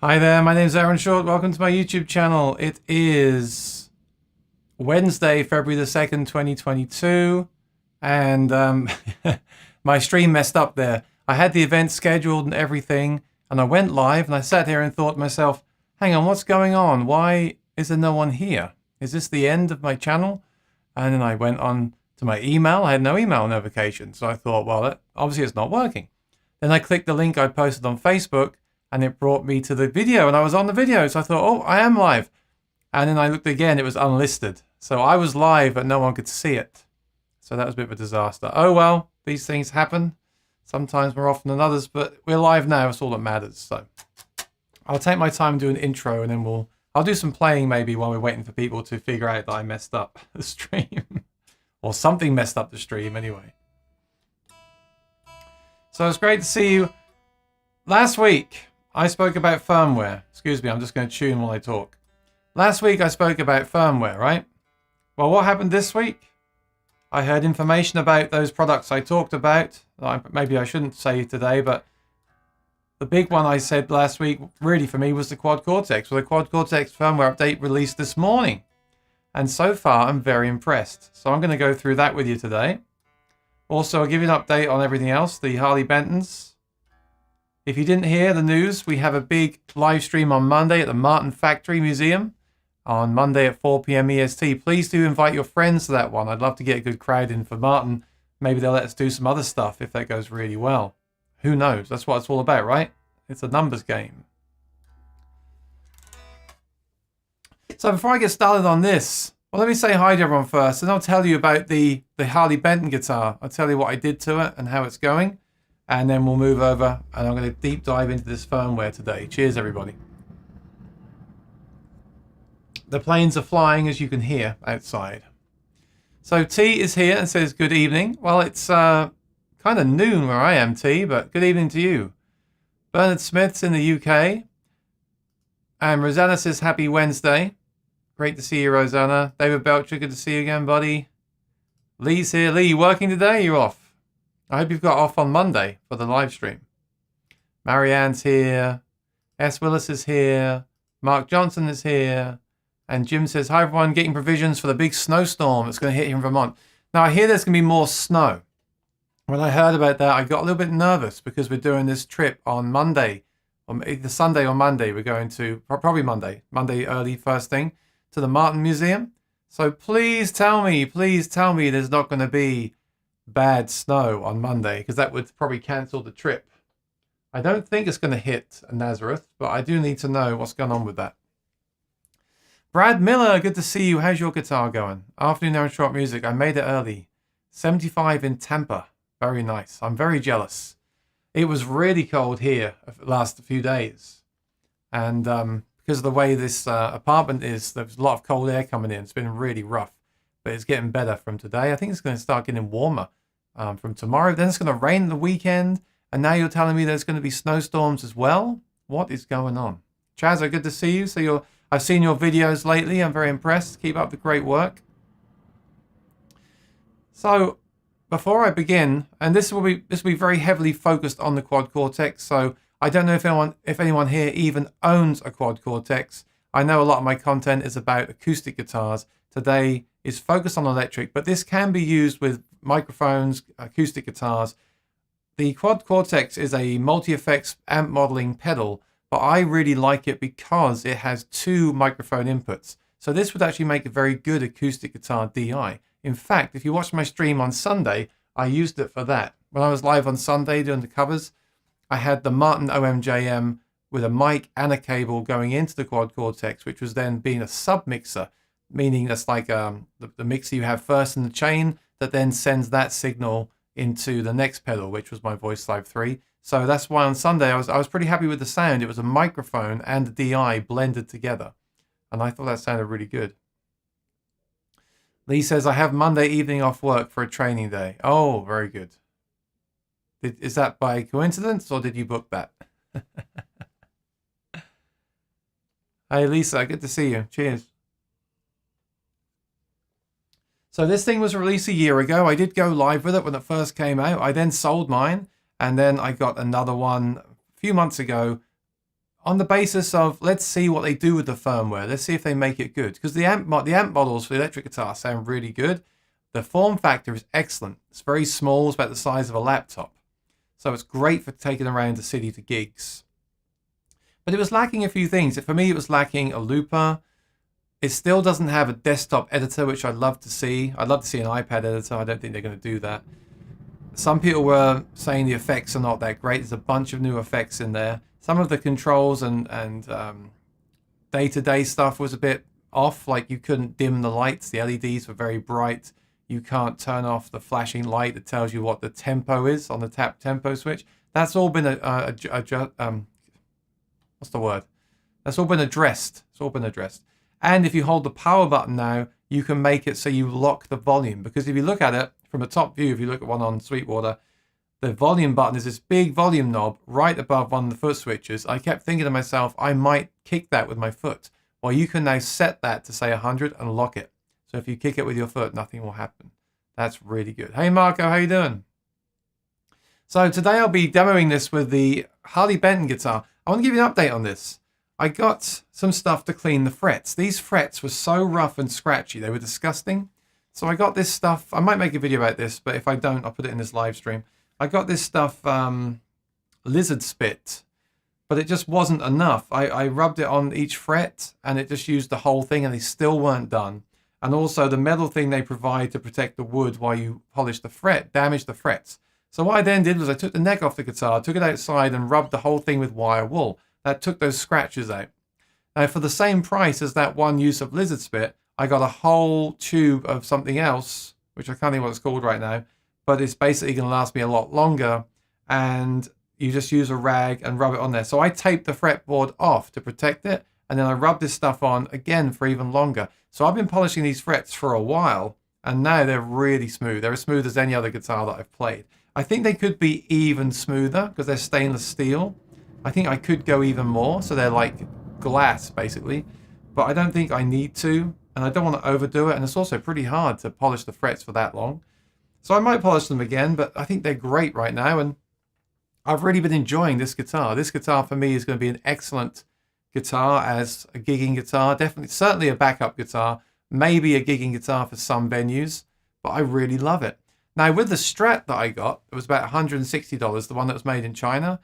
Hi there, my name is Aaron Short. Welcome to my YouTube channel. It is Wednesday, February the 2nd, 2022. And my stream messed up there. I had the event scheduled and everything, and I went live and I sat here and thought to myself, hang on, what's going on? Why is there no one here? Is this the end of my channel? And then I went on to my email. I had no email notification. So I thought, well, obviously it's not working. Then I clicked the link I posted on Facebook, and it brought me to the video, and I was on the video. So I thought, oh, I am live. And then I looked again, it was unlisted. So I was live, but no one could see it. So that was a bit of a disaster. Oh, well, these things happen. Sometimes more often than others, but we're live now. It's all that matters. So I'll take my time and do an intro, and then I'll do some playing maybe while we're waiting for people to figure out that I messed up the stream. Or something messed up the stream anyway. So it's great to see you. Last week, I spoke about firmware. Excuse me, I'm just going to tune while I talk. Last week I spoke about firmware, right? Well, what happened this week? I heard information about those products I talked about. Maybe I shouldn't say today, but the big one I said last week, really for me, was the Quad Cortex. Well, the Quad Cortex firmware update released this morning. And so far, I'm very impressed. So I'm going to go through that with you today. Also, I'll give you an update on everything else, the Harley Bentons. If you didn't hear the news, we have a big live stream on Monday at the Martin Factory Museum on Monday at 4 p.m. EST. Please do invite your friends to that one. I'd love to get a good crowd in for Martin. Maybe they'll let us do some other stuff if that goes really well. Who knows? That's what it's all about, right? It's a numbers game. So before I get started on this, well, let me say hi to everyone first, and I'll tell you about the Harley Benton guitar. I'll tell you what I did to it and how it's going. And then we'll move over, and I'm going to deep dive into this firmware today. Cheers, everybody. The planes are flying, as you can hear outside. So T is here and says, good evening. Well, it's kind of noon where I am, T, but good evening to you. Bernard Smith's in the UK. And Rosanna says, happy Wednesday. Great to see you, Rosanna. David Belcher, good to see you again, buddy. Lee's here. Lee, you working today? You're off. I hope you've got off on Monday for the live stream. Marianne's here. S. Willis is here. Mark Johnson is here. And Jim says, hi everyone, getting provisions for the big snowstorm that's going to hit here in Vermont. Now I hear there's going to be more snow. When I heard about that, I got a little bit nervous because we're doing this trip on Monday. Either Sunday or Monday, we're going to, probably Monday early first thing, to the Martin Museum. So please tell me there's not going to be bad snow on Monday, because that would probably cancel the trip. I don't think it's going to hit Nazareth, but I do need to know what's going on with that. Brad Miller, good to see you. How's your guitar going? Afternoon Aaron Short Music. I made it early. 75 in Tampa. Very nice. I'm very jealous. It was really cold here the last few days. And because of the way this apartment is, there's a lot of cold air coming in. It's been really rough. But it's getting better from today. I think it's going to start getting warmer from tomorrow. Then it's going to rain the weekend. And now you're telling me there's going to be snowstorms as well? What is going on? Chazza, good to see you. So I've seen your videos lately. I'm very impressed. Keep up the great work. So before I begin, and this will be very heavily focused on the Quad Cortex. So I don't know if anyone here even owns a Quad Cortex. I know a lot of my content is about acoustic guitars. Today is focused on electric, but this can be used with microphones, acoustic guitars. The Quad Cortex is a multi-effects amp modeling pedal, but I really like it because it has 2 microphone inputs. So this would actually make a very good acoustic guitar DI. In fact, if you watch my stream on Sunday, I used it for that. When I was live on Sunday doing the covers, I had the Martin OMJM with a mic and a cable going into the quad Cortex, which was then being a sub-mixer, meaning that's like the mixer you have first in the chain that then sends that signal into the next pedal, which was my Voice Live 3. So that's why on Sunday I was pretty happy with the sound. It was a microphone and a DI blended together, and I thought that sounded really good. Lee says, I have Monday evening off work for a training day. Oh, very good. Is that by coincidence, or did you book that? Hey, Lisa, good to see you. Cheers. So this thing was released a year ago. I did go live with it when it first came out. I then sold mine, and then I got another one a few months ago on the basis of, let's see what they do with the firmware. Let's see if they make it good. Because the amp models for the electric guitar sound really good. The form factor is excellent. It's very small. It's about the size of a laptop. So it's great for taking around the city to gigs. But it was lacking a few things. For me, it was lacking a looper. It still doesn't have a desktop editor, which I'd love to see. I'd love to see an iPad editor. I don't think they're going to do that. Some people were saying the effects are not that great. There's a bunch of new effects in there. Some of the controls and day-to-day stuff was a bit off. Like you couldn't dim the lights. The LEDs were very bright. You can't turn off the flashing light that tells you what the tempo is on the tap tempo switch. That's all been what's the word? That's all been addressed. It's all been addressed. And if you hold the power button now, you can make it so you lock the volume. Because if you look at it from a top view, if you look at one on Sweetwater, the volume button is this big volume knob right above one of the foot switches. I kept thinking to myself, I might kick that with my foot. Well, you can now set that to say 100 and lock it. So if you kick it with your foot, nothing will happen. That's really good. Hey, Marco, how you doing? So today I'll be demoing this with the Harley Benton guitar. I want to give you an update on this. I got some stuff to clean the frets. These frets were so rough and scratchy. They were disgusting. So I got this stuff. I might make a video about this, but if I don't, I'll put it in this live stream. I got this stuff, lizard spit, but it just wasn't enough. I rubbed it on each fret and it just used the whole thing and they still weren't done. And also the metal thing they provide to protect the wood while you polish the fret damaged the frets. So what I then did was I took the neck off the guitar, took it outside and rubbed the whole thing with wire wool. That took those scratches out. Now for the same price as that one use of lizard spit, I got a whole tube of something else, which I can't think what it's called right now, but it's basically going to last me a lot longer, and you just use a rag and rub it on there. So I taped the fretboard off to protect it, and then I rubbed this stuff on again for even longer. So I've been polishing these frets for a while, and now they're really smooth. They're as smooth as any other guitar that I've played. I think they could be even smoother because they're stainless steel. I think I could go even more, so they're like glass basically, but I don't think I need to, and I don't want to overdo it, and it's also pretty hard to polish the frets for that long. So I might polish them again, but I think they're great right now, and I've really been enjoying this guitar. This guitar for me is going to be an excellent guitar as a gigging guitar. Definitely, certainly a backup guitar, maybe a gigging guitar for some venues, but I really love it. Now with the Strat that I got, it was about $160, the one that was made in China.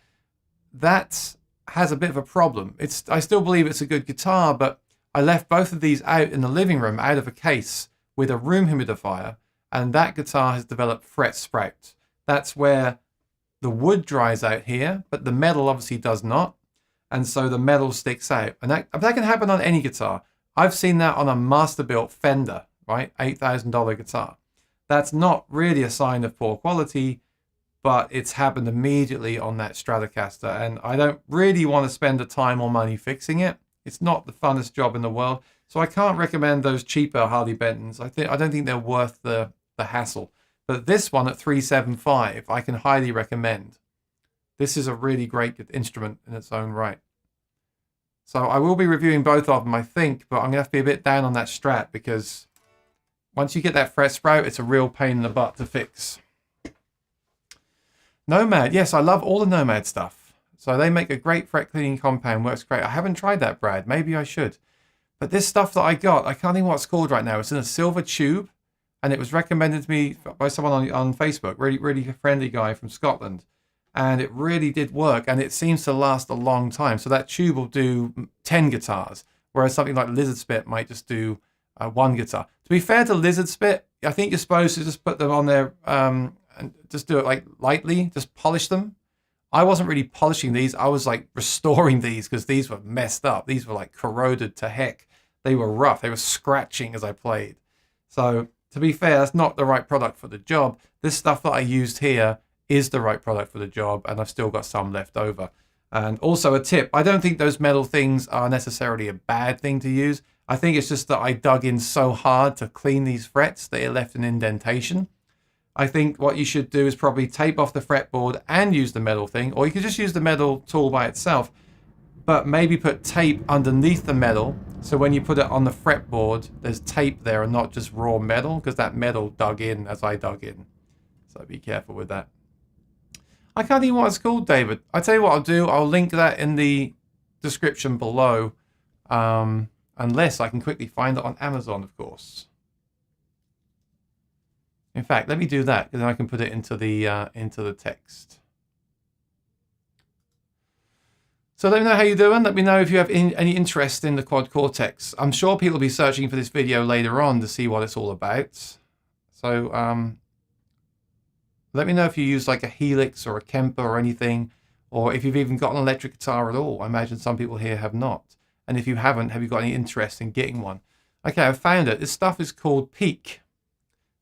That has a bit of a problem. I still believe it's a good guitar, but I left both of these out in the living room out of a case with a room humidifier, and that guitar has developed fret sprout. That's where the wood dries out here, but the metal obviously does not, and so the metal sticks out. And that can happen on any guitar. I've seen that on a master-built Fender, right? $8,000 guitar. That's not really a sign of poor quality, but it's happened immediately on that Stratocaster, and I don't really want to spend the time or money fixing it. It's not the funnest job in the world, so I can't recommend those cheaper Harley Bentons. I don't think they're worth the hassle. But this one at $375, I can highly recommend. This is a really great instrument in its own right. So I will be reviewing both of them, I think, but I'm going to have to be a bit down on that Strat because once you get that fret sprout, it's a real pain in the butt to fix. Nomad, yes, I love all the Nomad stuff. So they make a great fret cleaning compound, works great. I haven't tried that, Brad. Maybe I should. But this stuff that I got, I can't think what it's called right now. It's in a silver tube, and it was recommended to me by someone on Facebook, really friendly guy from Scotland. And it really did work, and it seems to last a long time. So that tube will do 10 guitars, whereas something like Lizard Spit might just do one guitar. To be fair to Lizard Spit, I think you're supposed to just put them on there and just do it like lightly, just polish them. I wasn't really polishing these. I was like restoring these because these were messed up. These were like corroded to heck. They were rough. They were scratching as I played. So to be fair, that's not the right product for the job. This stuff that I used here is the right product for the job, and I've still got some left over. And also a tip, I don't think those metal things are necessarily a bad thing to use. I think it's just that I dug in so hard to clean these frets that it left an indentation. I think what you should do is probably tape off the fretboard and use the metal thing, or you could just use the metal tool by itself, but maybe put tape underneath the metal, so when you put it on the fretboard, there's tape there and not just raw metal, because that metal dug in as I dug in. So be careful with that. I can't even what it's called, David. I tell you what I'll do, I'll link that in the description below, unless I can quickly find it on Amazon, of course. In fact, let me do that, because then I can put it into the text. So let me know how you're doing. Let me know if you have any interest in the Quad Cortex. I'm sure people will be searching for this video later on to see what it's all about. So let me know if you use like a Helix or a Kemper or anything, or if you've even got an electric guitar at all. I imagine some people here have not. And if you haven't, have you got any interest in getting one? Okay, I've found it. This stuff is called Peak.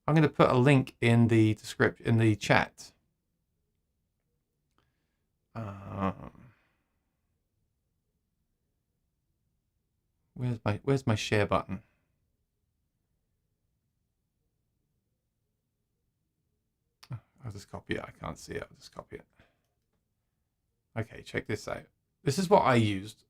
I'm going to put a link in the description, in the chat. Where's my share button? I'll just copy it. I can't see it. I'll just copy it. Okay, check this out. This is what I used.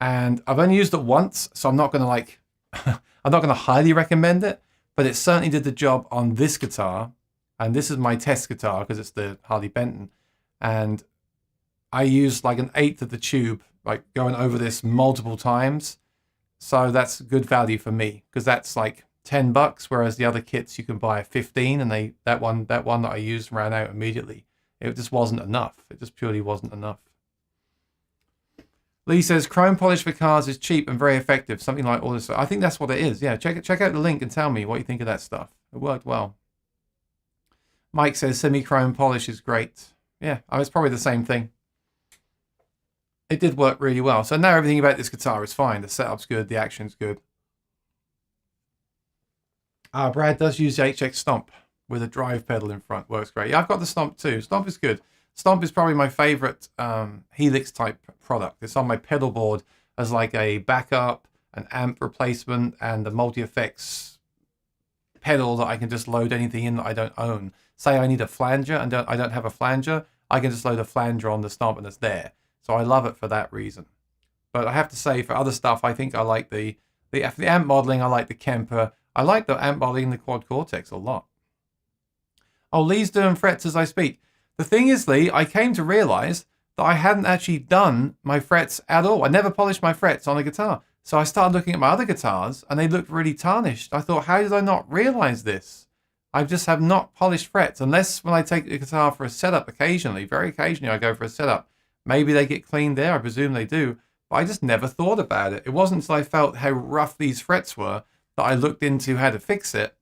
And I've only used it once, so I'm not going to like, I'm not going to highly recommend it, but it certainly did the job on this guitar. And this is my test guitar because it's the Harley Benton. And I used like 1/8 of the tube, like going over this multiple times. So that's good value for me because that's like $10, whereas the other kits you can buy 15, and that one that I used ran out immediately. It just wasn't enough. It just purely wasn't enough. Lee says chrome polish for cars is cheap and very effective. Something like all this. I think that's what it is. Yeah, check out the link and tell me what you think of that stuff. It worked well. Mike says semi-chrome polish is great. Yeah, it's probably the same thing. It did work really well. So now everything about this guitar is fine. The setup's good. The action's good. Brad does use the HX Stomp with a drive pedal in front. Works great. Yeah, I've got the Stomp too. Stomp is good. Stomp is probably my favorite Helix type product. It's on my pedal board as like a backup, an amp replacement, and the multi-effects pedal that I can just load anything in that I don't own. Say I need a flanger and I don't have a flanger, I can just load a flanger on the Stomp and it's there. So I love it for that reason. But I have to say, for other stuff, I think I like the amp modeling. I like the Kemper. I like the amp modeling in the Quad Cortex a lot. Oh, Lee's doing frets as I speak. The thing is, Lee, I came to realize that I hadn't actually done my frets at all. I never polished my frets on a guitar. So I started looking at my other guitars and they looked really tarnished. I thought, how did I not realize this? I just have not polished frets, unless when I take the guitar for a setup occasionally, very occasionally I go for a setup. Maybe they get cleaned there, I presume they do, but I just never thought about it. It wasn't until I felt how rough these frets were that I looked into how to fix it,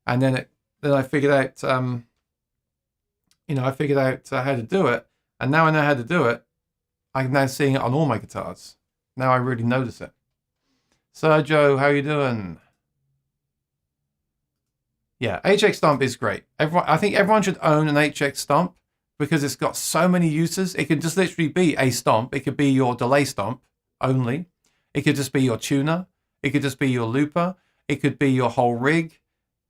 and then I figured out, I figured out how to do it, and now I know how to do it. I'm now seeing it on all my guitars. Now I really notice it. Sergio, how you doing? Yeah, HX Stomp is great. I think everyone should own an HX Stomp because it's got so many uses. It could just literally be a stomp. It could be your delay stomp only. It could just be your tuner. It could just be your looper. It could be your whole rig.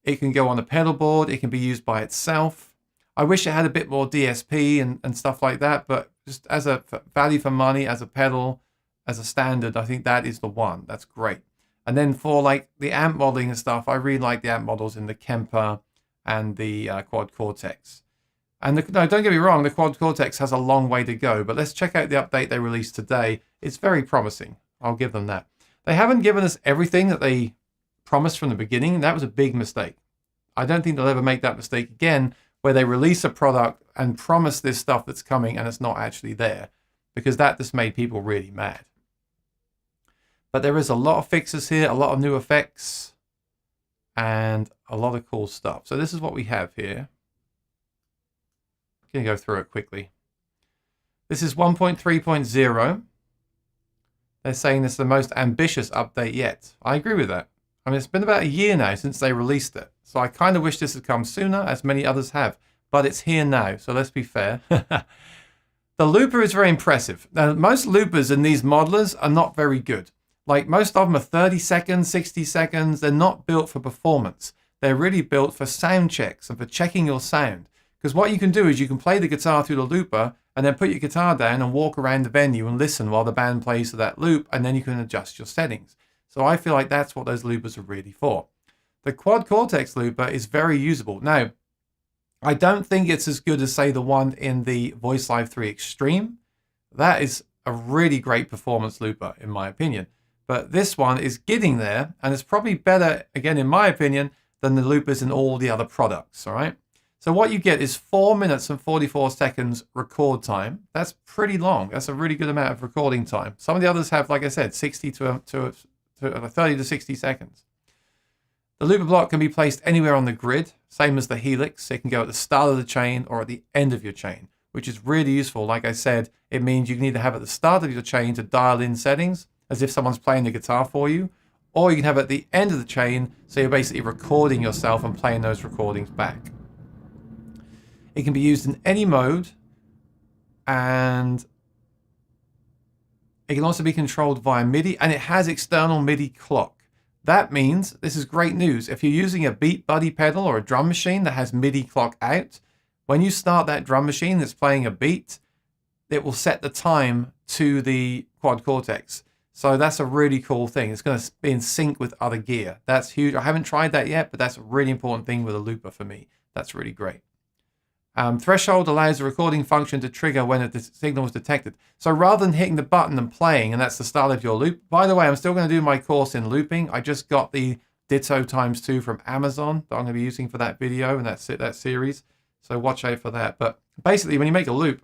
It can go on a pedal board. It can be used by itself. I wish it had a bit more DSP and stuff like that, but just as a value for money, as a pedal, as a standard, I think that is the one. That's great. And then for like the amp modeling and stuff, I really like the amp models in the Kemper and the Quad Cortex. And no, don't get me wrong, the Quad Cortex has a long way to go, but let's check out the update they released today. It's very promising. I'll give them that. They haven't given us everything that they promised from the beginning, and that was a big mistake. I don't think they'll ever make that mistake again, where they release a product and promise this stuff that's coming and it's not actually there, because that just made people really mad. But there is a lot of fixes here, a lot of new effects, and a lot of cool stuff. So this is what we have here. I'm going to go through it quickly. This is 1.3.0. They're saying this is the most ambitious update yet. I agree with that. I mean, it's been about a year now since they released it. So I kind of wish this had come sooner, as many others have. But it's here now, so let's be fair. The looper is very impressive. Now, most loopers in these modelers are not very good. Like, most of them are 30 seconds, 60 seconds. They're not built for performance. They're really built for sound checks and for checking your sound. Because what you can do is you can play the guitar through the looper and then put your guitar down and walk around the venue and listen while the band plays to that loop, and then you can adjust your settings. So I feel like that's what those loopers are really for. The Quad Cortex looper is very usable. Now, I don't think it's as good as, say, the one in the Voice Live 3 Extreme. That is a really great performance looper, in my opinion. But this one is getting there, and it's probably better, again, in my opinion, than the loopers in all the other products, all right? So what you get is 4 minutes and 44 seconds record time. That's pretty long. That's a really good amount of recording time. Some of the others have, like I said, 30 to 60 seconds. The looper block can be placed anywhere on the grid, same as the Helix. It can go at the start of the chain or at the end of your chain, which is really useful. Like I said, it means you can either have at the start of your chain to dial in settings, as if someone's playing the guitar for you, or you can have it at the end of the chain, so you're basically recording yourself and playing those recordings back. It can be used in any mode, and it can also be controlled via MIDI, and it has external Midi Clock. That means, this is great news, if you're using a Beat Buddy pedal or a drum machine that has Midi Clock out, when you start that drum machine that's playing a beat, it will set the time to the Quad Cortex. So that's a really cool thing. It's going to be in sync with other gear. That's huge. I haven't tried that yet, but that's a really important thing with a looper for me. That's really great. Threshold allows the recording function to trigger when a signal is detected. So rather than hitting the button and playing, and that's the start of your loop. By the way, I'm still going to do my course in looping. I just got the Ditto ×2 from Amazon that I'm going to be using for that video and that series. So watch out for that. But basically, when you make a loop,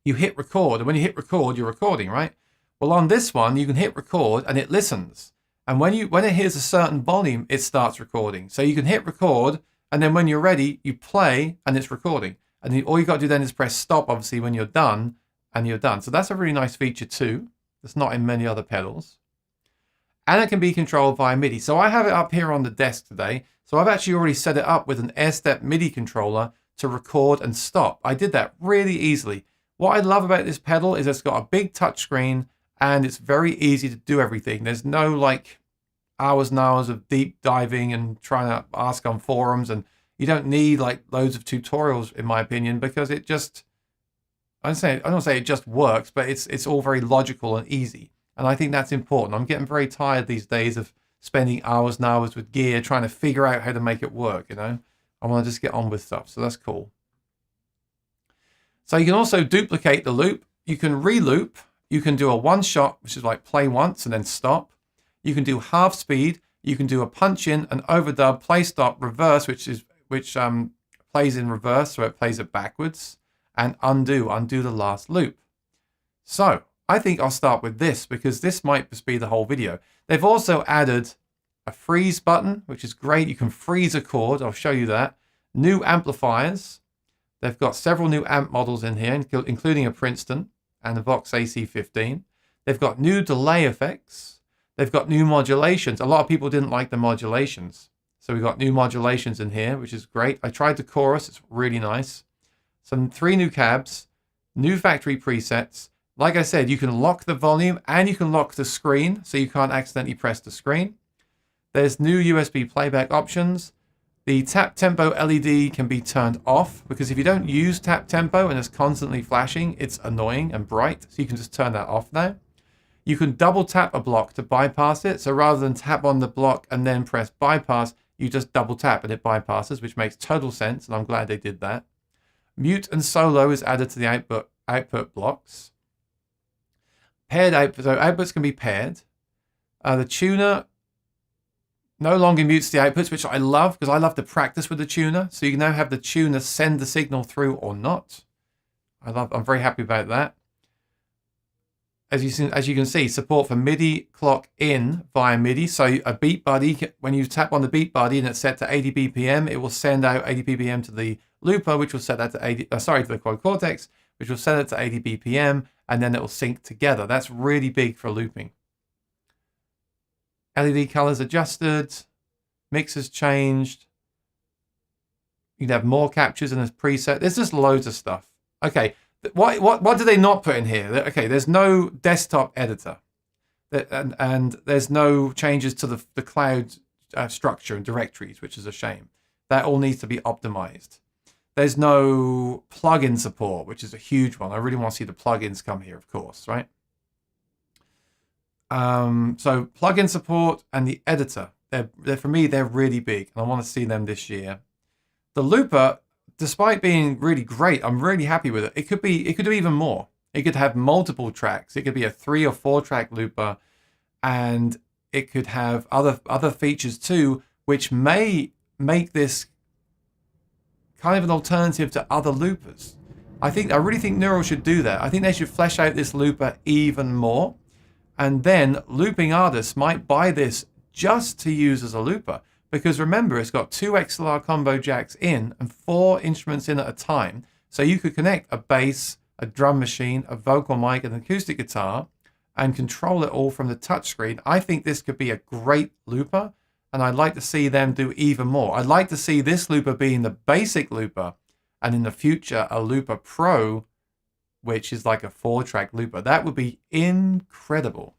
you hit record. And when you hit record, you're recording, right? Well, on this one, you can hit record and it listens. And when it hears a certain volume, it starts recording. So you can hit record, and then when you're ready, you play and it's recording. And all you got to do then is press stop, obviously, when you're done, and you're done. So that's a really nice feature too. That's not in many other pedals. And it can be controlled via MIDI. So I have it up here on the desk today. So I've actually already set it up with an AirStep MIDI controller to record and stop. I did that really easily. What I love about this pedal is it's got a big touchscreen and it's very easy to do everything. There's no like hours and hours of deep diving and trying to ask on forums, and you don't need like loads of tutorials, in my opinion, because it just, I don't say it just works, but it's all very logical and easy. And I think that's important. I'm getting very tired these days of spending hours and hours with gear trying to figure out how to make it work, you know? I want to just get on with stuff, so that's cool. So you can also duplicate the loop. You can re-loop. You can do a one shot, which is like play once and then stop. You can do half speed. You can do a punch in, an overdub, play stop, reverse, which plays in reverse, so it plays it backwards, and undo the last loop. So I think I'll start with this because this might just be the whole video. They've also added a freeze button, which is great. You can freeze a chord. I'll show you that. New amplifiers. They've got several new amp models in here, including a Princeton and a Vox AC15. They've got new delay effects. They've got new modulations. A lot of people didn't like the modulations. So we've got new modulations in here, which is great. I tried the chorus. It's really nice. 3 new cabs, new factory presets. Like I said, you can lock the volume and you can lock the screen so you can't accidentally press the screen. There's new USB playback options. The tap tempo LED can be turned off because if you don't use tap tempo and it's constantly flashing, it's annoying and bright. So you can just turn that off now. You can double tap a block to bypass it. So rather than tap on the block and then press bypass, you just double tap and it bypasses, which makes total sense. And I'm glad they did that. Mute and solo is added to the output blocks. Paired output, so outputs can be paired. The tuner no longer mutes the outputs, which I love because I love to practice with the tuner. So you can now have the tuner send the signal through or not. I'm very happy about that. as you can see, support for Midi clock in via MIDI. So a beat buddy, when you tap on the beat buddy and it's set to 80 BPM, it will send out 80 BPM to the looper, which will set that to 80. To the quad Cortex, which will set it to 80 BPM, and then it will sync together. That's really big for looping. LED colors adjusted, mixers changed. You can have more captures in this preset. There's just loads of stuff. Okay. What do they not put in here? Okay, there's no desktop editor, and there's no changes to the cloud structure and directories, which is a shame. That all needs to be optimized. There's no plugin support, which is a huge one. I really want to see the plugins come here, of course, right? So plugin support and the editor, they're for me, they're really big, and I want to see them this year. The looper, despite being really great, I'm really happy with it. It could do even more. It could have multiple tracks. It could be a 3 or 4 track looper, and it could have other features too, which may make this kind of an alternative to other loopers. I really think Neural should do that. I think they should flesh out this looper even more, and then looping artists might buy this just to use as a looper. Because remember, it's got 2 XLR combo jacks in and 4 instruments in at a time. So you could connect a bass, a drum machine, a vocal mic, and an acoustic guitar, and control it all from the touchscreen. I think this could be a great looper, and I'd like to see them do even more. I'd like to see this looper being the basic looper, and in the future, a Looper Pro, which is like a 4-track looper. That would be incredible.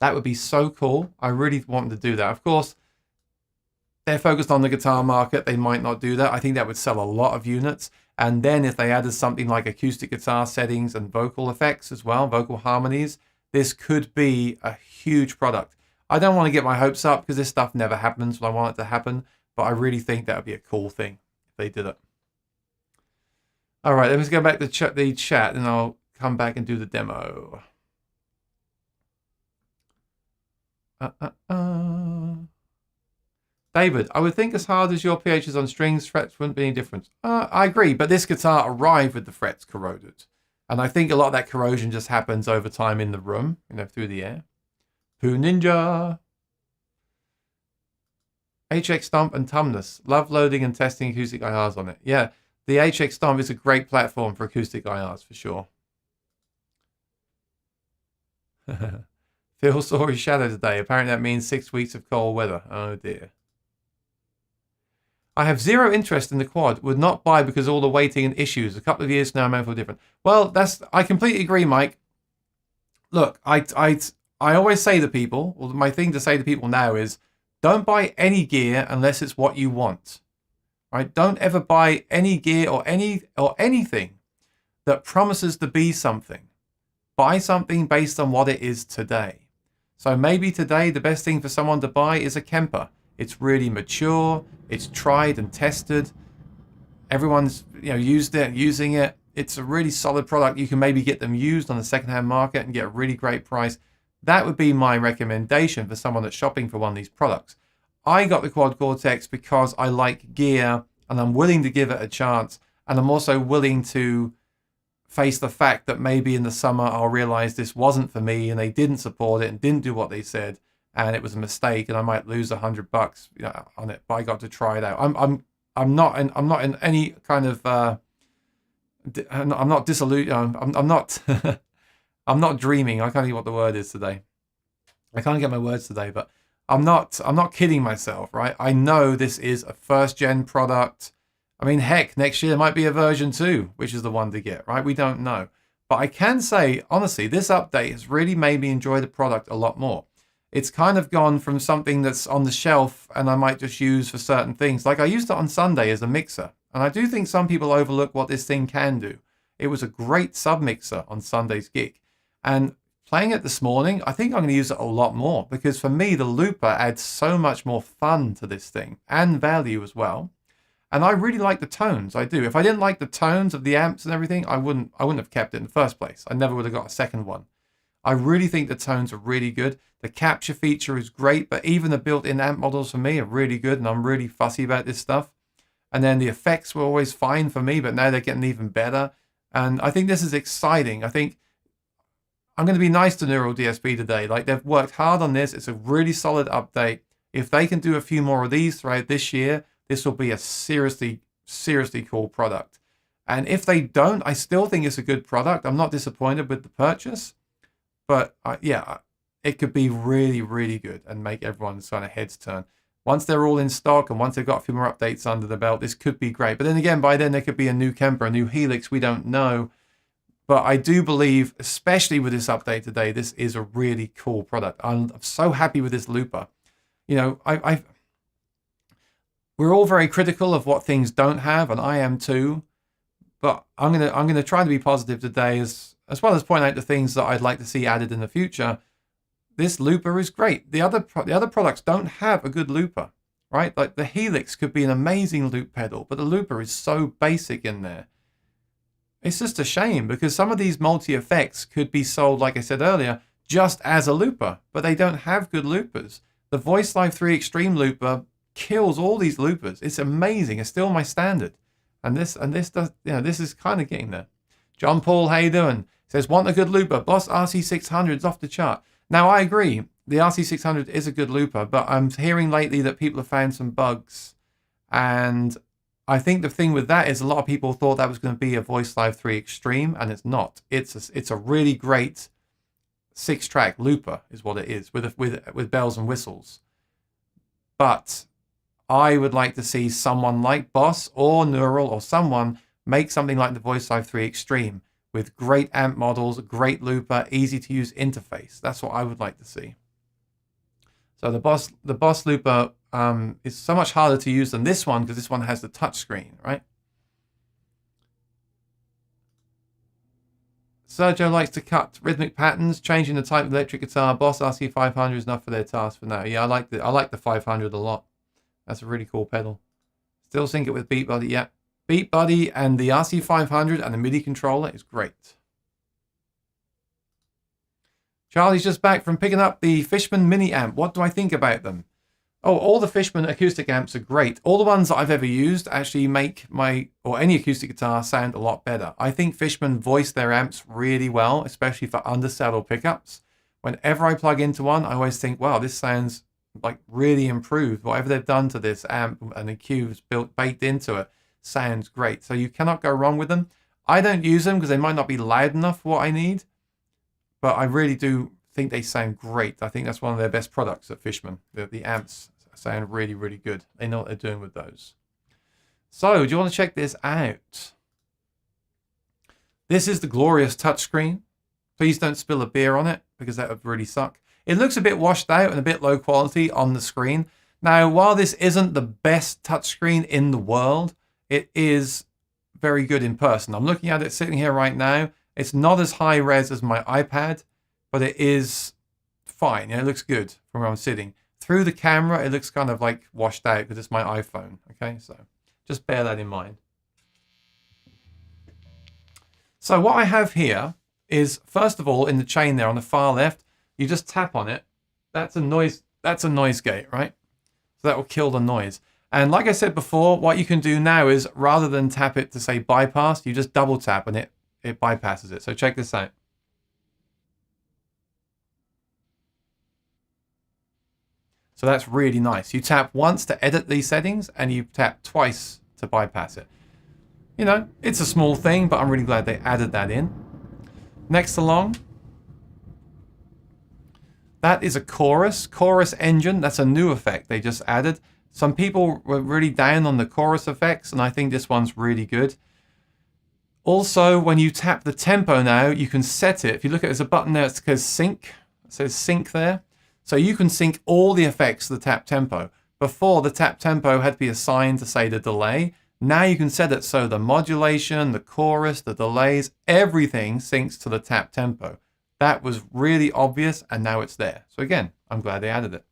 That would be so cool. I really want them to do that. Of course, they're focused on the guitar market. They might not do that. I think that would sell a lot of units. And then if they added something like acoustic guitar settings and vocal effects as well, vocal harmonies, this could be a huge product. I don't want to get my hopes up because this stuff never happens when I want it to happen, but I really think that would be a cool thing if they did it. All right, let's go back to the chat and I'll come back and do the demo. David, I would think as hard as your pH is on strings, frets wouldn't be any different. I agree, but this guitar arrived with the frets corroded. And I think a lot of that corrosion just happens over time in the room, through the air. Poo Ninja. HX Stomp and Tumnus. Love loading and testing acoustic IRs on it. Yeah, the HX Stomp is a great platform for acoustic IRs for sure. Phil saw his shadow today. Apparently that means 6 weeks of cold weather. Oh dear. I have zero interest in the quad. Would not buy because of all the waiting and issues. A couple of years now, I'm for different. Well, I completely agree, Mike. Look, I always say to people, well, my thing to say to people now is, don't buy any gear unless it's what you want. Right? Don't ever buy any gear or anything that promises to be something. Buy something based on what it is today. So maybe today the best thing for someone to buy is a Kemper. It's really mature. It's tried and tested. Everyone's used it, using it. It's a really solid product. You can maybe get them used on the secondhand market and get a really great price. That would be my recommendation for someone that's shopping for one of these products. I got the Quad Cortex because I like gear and I'm willing to give it a chance. And I'm also willing to face the fact that maybe in the summer I'll realize this wasn't for me and they didn't support it and didn't do what they said. And it was a mistake, and I might lose $100, on it. But I got to try it out. I'm not in any kind of. I'm not disillusioned. I'm not. I'm not dreaming. I can't think what the word is today. I can't get my words today, but I'm not kidding myself, right? I know this is a first-gen product. I mean, heck, next year there might be a version 2, which is the one to get, right? We don't know, but I can say honestly, this update has really made me enjoy the product a lot more. It's kind of gone from something that's on the shelf and I might just use for certain things. Like I used it on Sunday as a mixer. And I do think some people overlook what this thing can do. It was a great sub-mixer on Sunday's gig. And playing it this morning, I think I'm going to use it a lot more. Because for me, the looper adds so much more fun to this thing. And value as well. And I really like the tones. I do. If I didn't like the tones of the amps and everything, I wouldn't have kept it in the first place. I never would have got a second one. I really think the tones are really good. The capture feature is great, but even the built-in amp models for me are really good, and I'm really fussy about this stuff. And then the effects were always fine for me, but now they're getting even better. And I think this is exciting. I think I'm going to be nice to Neural DSP today. Like, they've worked hard on this. It's a really solid update. If they can do a few more of these throughout this year, this will be a seriously cool product. And if they don't, I still think it's a good product. I'm not disappointed with the purchase. But yeah, it could be really, really good and make everyone's kind of heads turn. Once they're all in stock and once they've got a few more updates under the belt, this could be great. But then again, by then there could be a new Kemper, a new Helix. We don't know. But I do believe, especially with this update today, this is a really cool product. I'm so happy with this looper. You know, we're all very critical of what things don't have, and I am too. But I'm gonna try to be positive today, as well as point out the things that I'd like to see added in the future. This looper is great. The other products don't have a good looper, right? Like the Helix could be an amazing loop pedal, but the looper is so basic in there. It's just a shame because some of these multi-effects could be sold, like I said earlier, just as a looper, but they don't have good loopers. The Voice Live 3 Extreme looper kills all these loopers. It's amazing. It's still my standard. And this does, you know, this is kind of getting there. John Paul, how you doing? Says, want a good looper? Boss RC600 is off the chart. Now, I agree. The RC600 is a good looper, but I'm hearing lately that people have found some bugs. And I think the thing with that is a lot of people thought that was going to be a Voice Live 3 Extreme, and it's not. It's a really great 6-track looper is what it is, with bells and whistles. But I would like to see someone like Boss or Neural or someone make something like the Voice Live 3 Extreme with great amp models, great looper, easy to use interface. That's what I would like to see. So the Boss looper is so much harder to use than this one because this one has the touch screen, right? Sergio likes to cut rhythmic patterns, changing the type of electric guitar. Boss RC500 is enough for their task for now. Yeah, I like the 500 a lot. That's a really cool pedal. Still sync it with Beat Buddy, yeah. Beat Buddy and the RC500 and the MIDI controller is great. Charlie's just back from picking up the Fishman mini amp. What do I think about them? Oh, all the Fishman acoustic amps are great. All the ones that I've ever used actually make any acoustic guitar sound a lot better. I think Fishman voice their amps really well, especially for undersaddle pickups. Whenever I plug into one, I always think, wow, this sounds like really improved. Whatever they've done to this amp and the EQs baked into it sounds great. So you cannot go wrong with them. I don't use them because they might not be loud enough for what I need, but I really do think they sound great. I think that's one of their best products at Fishman. The amps sound really, really good. They know what they're doing with those. So do you want to check this out? This is the glorious touchscreen. Please don't spill a beer on it because that would really suck. It looks a bit washed out and a bit low quality on the screen. Now, while this isn't the best touchscreen in the world, it is very good in person. I'm looking at it sitting here right now. It's not as high res as my iPad, but it is fine. It looks good from where I'm sitting. Through the camera, it looks kind of like washed out because it's my iPhone. Okay, so just bear that in mind. So what I have here is, first of all, in the chain there on the far left, you just tap on it. That's a noise gate, right? So that will kill the noise. And like I said before, what you can do now is rather than tap it to say bypass, you just double tap and it bypasses it. So check this out. So that's really nice. You tap once to edit these settings and you tap twice to bypass it. You know, it's a small thing, but I'm really glad they added that in. Next along, that is a chorus engine. That's a new effect they just added. Some people were really down on the chorus effects, and I think this one's really good. Also, when you tap the tempo now, you can set it. If you look at it, there's a button there that says sync. It says sync there. So you can sync all the effects to the tap tempo. Before, the tap tempo had to be assigned to, say, the delay. Now you can set it so the modulation, the chorus, the delays, everything syncs to the tap tempo. That was really obvious, and now it's there. So again, I'm glad they added it.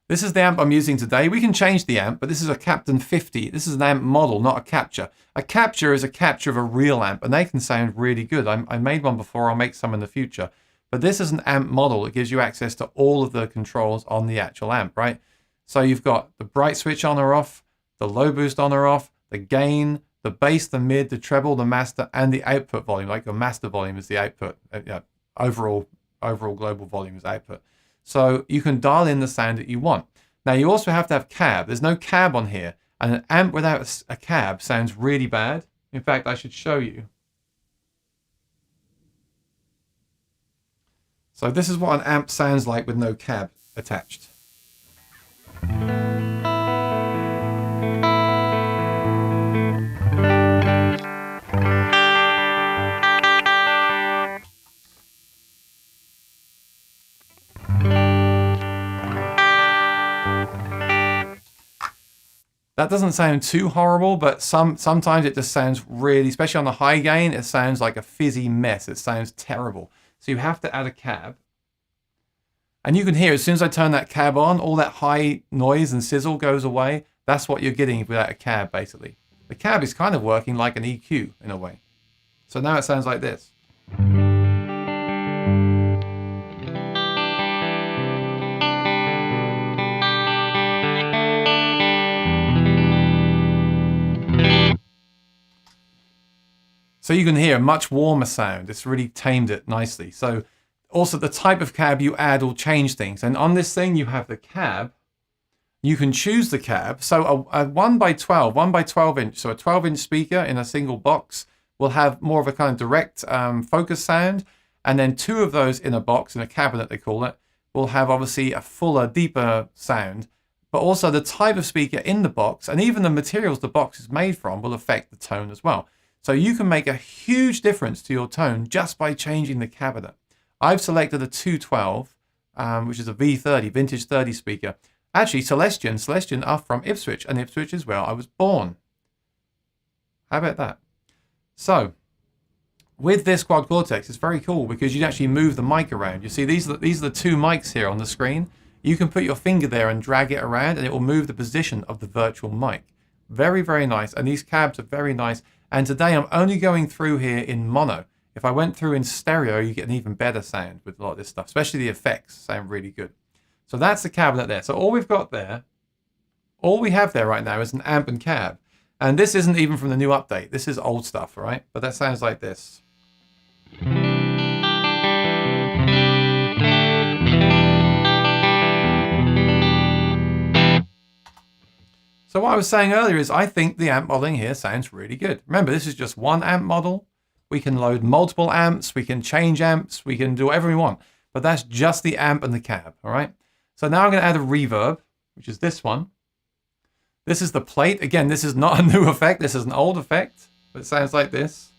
This is the amp I'm using today. We can change the amp, but this is a Captain 50. This is an amp model, not a capture. A capture is a capture of a real amp, and they can sound really good. I made one before. I'll make some in the future. But this is an amp model. It gives you access to all of the controls on the actual amp, right? So you've got the bright switch on or off, the low boost on or off, the gain, the bass, the mid, the treble, the master, and the output volume. Like your master volume is the output. Overall global volume is output. So you can dial in the sound that you want. Now you also have to have cab. There's no cab on here, and an amp without a cab sounds really bad. In fact, I should show you. So this is what an amp sounds like with no cab attached. That doesn't sound too horrible, but sometimes it just sounds really, especially on the high gain, it sounds like a fizzy mess. It sounds terrible. So you have to add a cab. And you can hear, as soon as I turn that cab on, all that high noise and sizzle goes away. That's what you're getting without a cab, basically. The cab is kind of working like an EQ in a way. So now it sounds like this. So you can hear a much warmer sound. It's really tamed it nicely. So also the type of cab you add will change things. And on this thing, you have the cab. You can choose the cab. So a 1x12 inch, so a 12-inch speaker in a single box will have more of a kind of direct focus sound. And then two of those in a box, in a cabinet they call it, will have obviously a fuller, deeper sound. But also the type of speaker in the box and even the materials the box is made from will affect the tone as well. So you can make a huge difference to your tone just by changing the cabinet. I've selected a 212, which is a V30, vintage 30 speaker. Actually, Celestion are from Ipswich, and Ipswich is where I was born. How about that? So, with this quad Cortex, it's very cool because you can actually move the mic around. You see, these are the two mics here on the screen. You can put your finger there and drag it around, and it will move the position of the virtual mic. Very, very nice. And these cabs are very nice. And today I'm only going through here in mono. If I went through in stereo, you get an even better sound with a lot of this stuff, especially the effects sound really good. So that's the cabinet there. So all we've got there, all we have there right now is an amp and cab. And this isn't even from the new update. This is old stuff, right? But that sounds like this. So what I was saying earlier is I think the amp modeling here sounds really good. Remember, this is just one amp model. We can load multiple amps. We can change amps. We can do whatever we want. But that's just the amp and the cab, all right? So now I'm going to add a reverb, which is this one. This is the plate. Again, this is not a new effect. This is an old effect. But it sounds like this.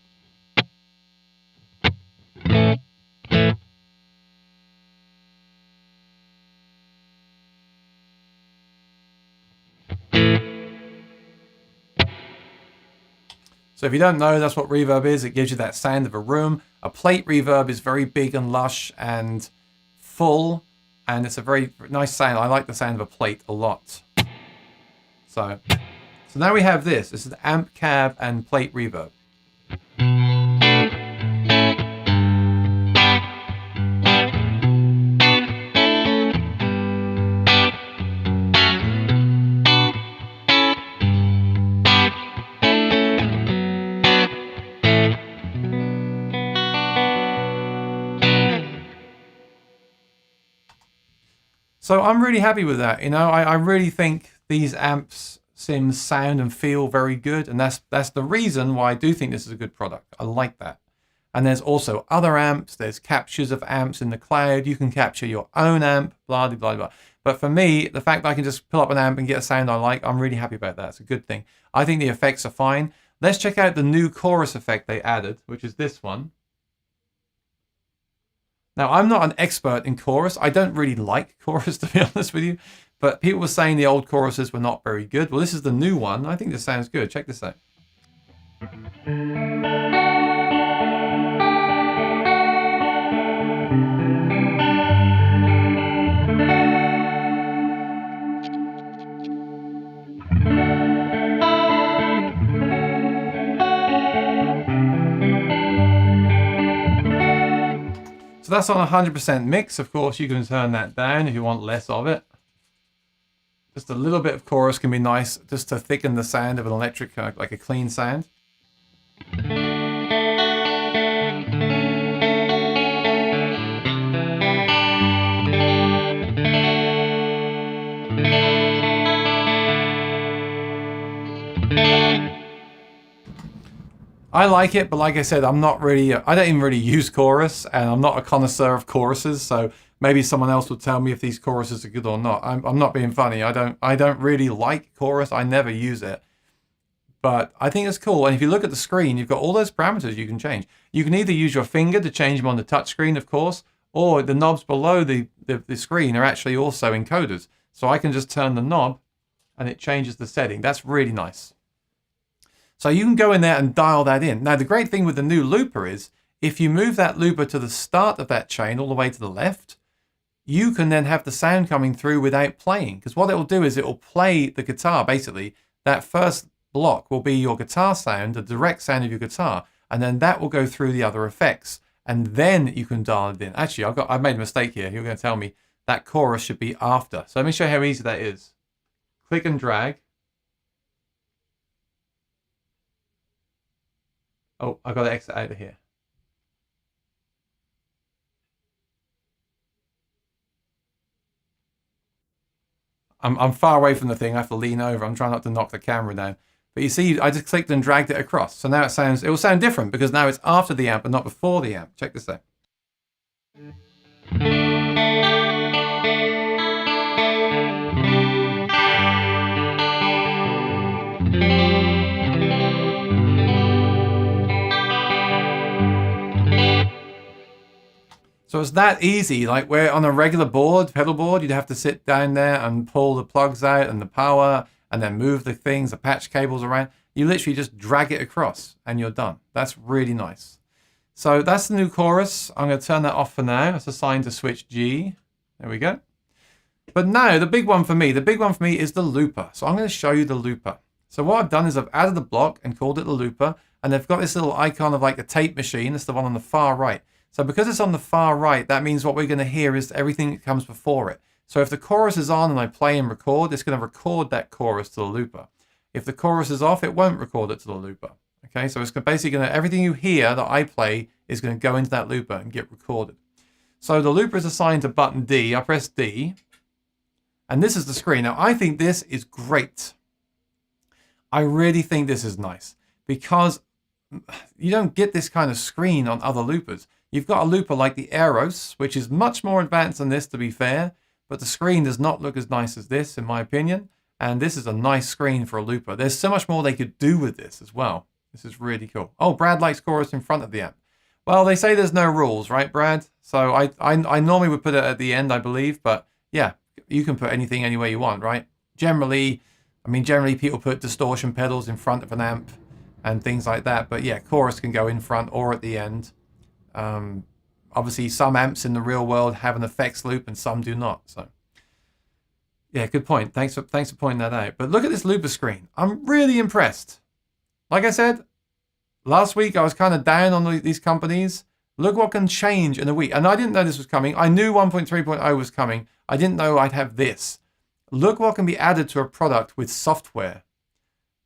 So if you don't know, that's what reverb is. It gives you that sound of a room. A plate reverb is very big and lush and full, and it's a very nice sound. I like the sound of a plate a lot. So now we have this. This is amp, cab, and plate reverb. So I'm really happy with that. You know, I really think these amps sound and feel very good. And that's the reason why I do think this is a good product. I like that. And there's also other amps. There's captures of amps in the cloud. You can capture your own amp, blah, blah, blah, blah. But for me, the fact that I can just pull up an amp and get a sound I like, I'm really happy about that. It's a good thing. I think the effects are fine. Let's check out the new chorus effect they added, which is this one. Now, I'm not an expert in chorus. I don't really like chorus, to be honest with you. But people were saying the old choruses were not very good. Well, this is the new one. I think this sounds good. Check this out. So that's on 100% mix. Of course, you can turn that down if you want less of it. Just a little bit of chorus can be nice, just to thicken the sound of an electric, like a clean sound. I like it, but like I said, I'm not really, I don't even really use chorus, and I'm not a connoisseur of choruses, so maybe someone else will tell me if these choruses are good or not. I'm not being funny. I don't really like chorus. I never use it. But I think it's cool. And if you look at the screen, you've got all those parameters you can change. You can either use your finger to change them on the touch screen, of course, or the knobs below the screen are actually also encoders. So I can just turn the knob and it changes the setting. That's really nice. So you can go in there and dial that in. Now, the great thing with the new looper is if you move that looper to the start of that chain all the way to the left, you can then have the sound coming through without playing. Because what it will do is it will play the guitar, basically. That first block will be your guitar sound, the direct sound of your guitar, and then that will go through the other effects. And then you can dial it in. Actually, I've made a mistake here. You're going to tell me that chorus should be after. So let me show you how easy that is. Click and drag. Oh, I've got to exit out of here. I'm far away from the thing. I have to lean over. I'm trying not to knock the camera down. But you see, I just clicked and dragged it across. So now it will sound different because now it's after the amp and not before the amp. Check this out. So it's that easy. Like where on a regular board, pedal board, you'd have to sit down there and pull the plugs out and the power and then move the things, the patch cables around. You literally just drag it across and you're done. That's really nice. So that's the new chorus. I'm going to turn that off for now. It's assigned to switch G. There we go. But now the big one for me is the looper. So I'm going to show you the looper. So what I've done is I've added the block and called it the looper. And they've got this little icon of like a tape machine. It's the one on the far right. So because it's on the far right, that means what we're going to hear is everything that comes before it. So if the chorus is on and I play and record, it's going to record that chorus to the looper. If the chorus is off, it won't record it to the looper. Okay, so it's basically going to, everything you hear that I play is going to go into that looper and get recorded. So the looper is assigned to button D. I press D, and this is the screen. Now I think this is great. I really think this is nice because you don't get this kind of screen on other loopers. You've got a looper like the Eros, which is much more advanced than this, to be fair, but the screen does not look as nice as this, in my opinion. And this is a nice screen for a looper. There's so much more they could do with this as well. This is really cool. Oh, Brad likes chorus in front of the amp. Well, they say there's no rules, right, Brad? So I normally would put it at the end, I believe, but yeah, you can put anything anywhere you want, right? Generally people put distortion pedals in front of an amp and things like that. But yeah, chorus can go in front or at the end. Obviously, some amps in the real world have an effects loop and some do not. So, yeah, good point. Thanks for pointing that out. But look at this looper screen. I'm really impressed. Like I said, last week I was kind of down on these companies. Look what can change in a week. And I didn't know this was coming. I knew 1.3.0 was coming. I didn't know I'd have this. Look what can be added to a product with software.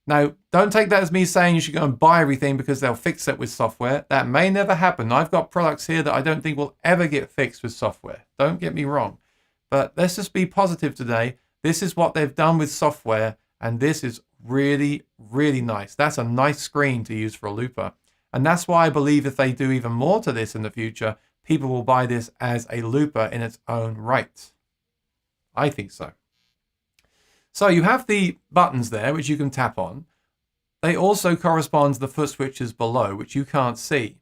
Now, don't take that as me saying you should go and buy everything because they'll fix it with software. That may never happen. I've got products here that I don't think will ever get fixed with software. Don't get me wrong. But let's just be positive today. This is what they've done with software, and this is really, really nice. That's a nice screen to use for a looper. And that's why I believe if they do even more to this in the future, people will buy this as a looper in its own right. I think so. So you have the buttons there, which you can tap on. They also correspond to the foot switches below, which you can't see.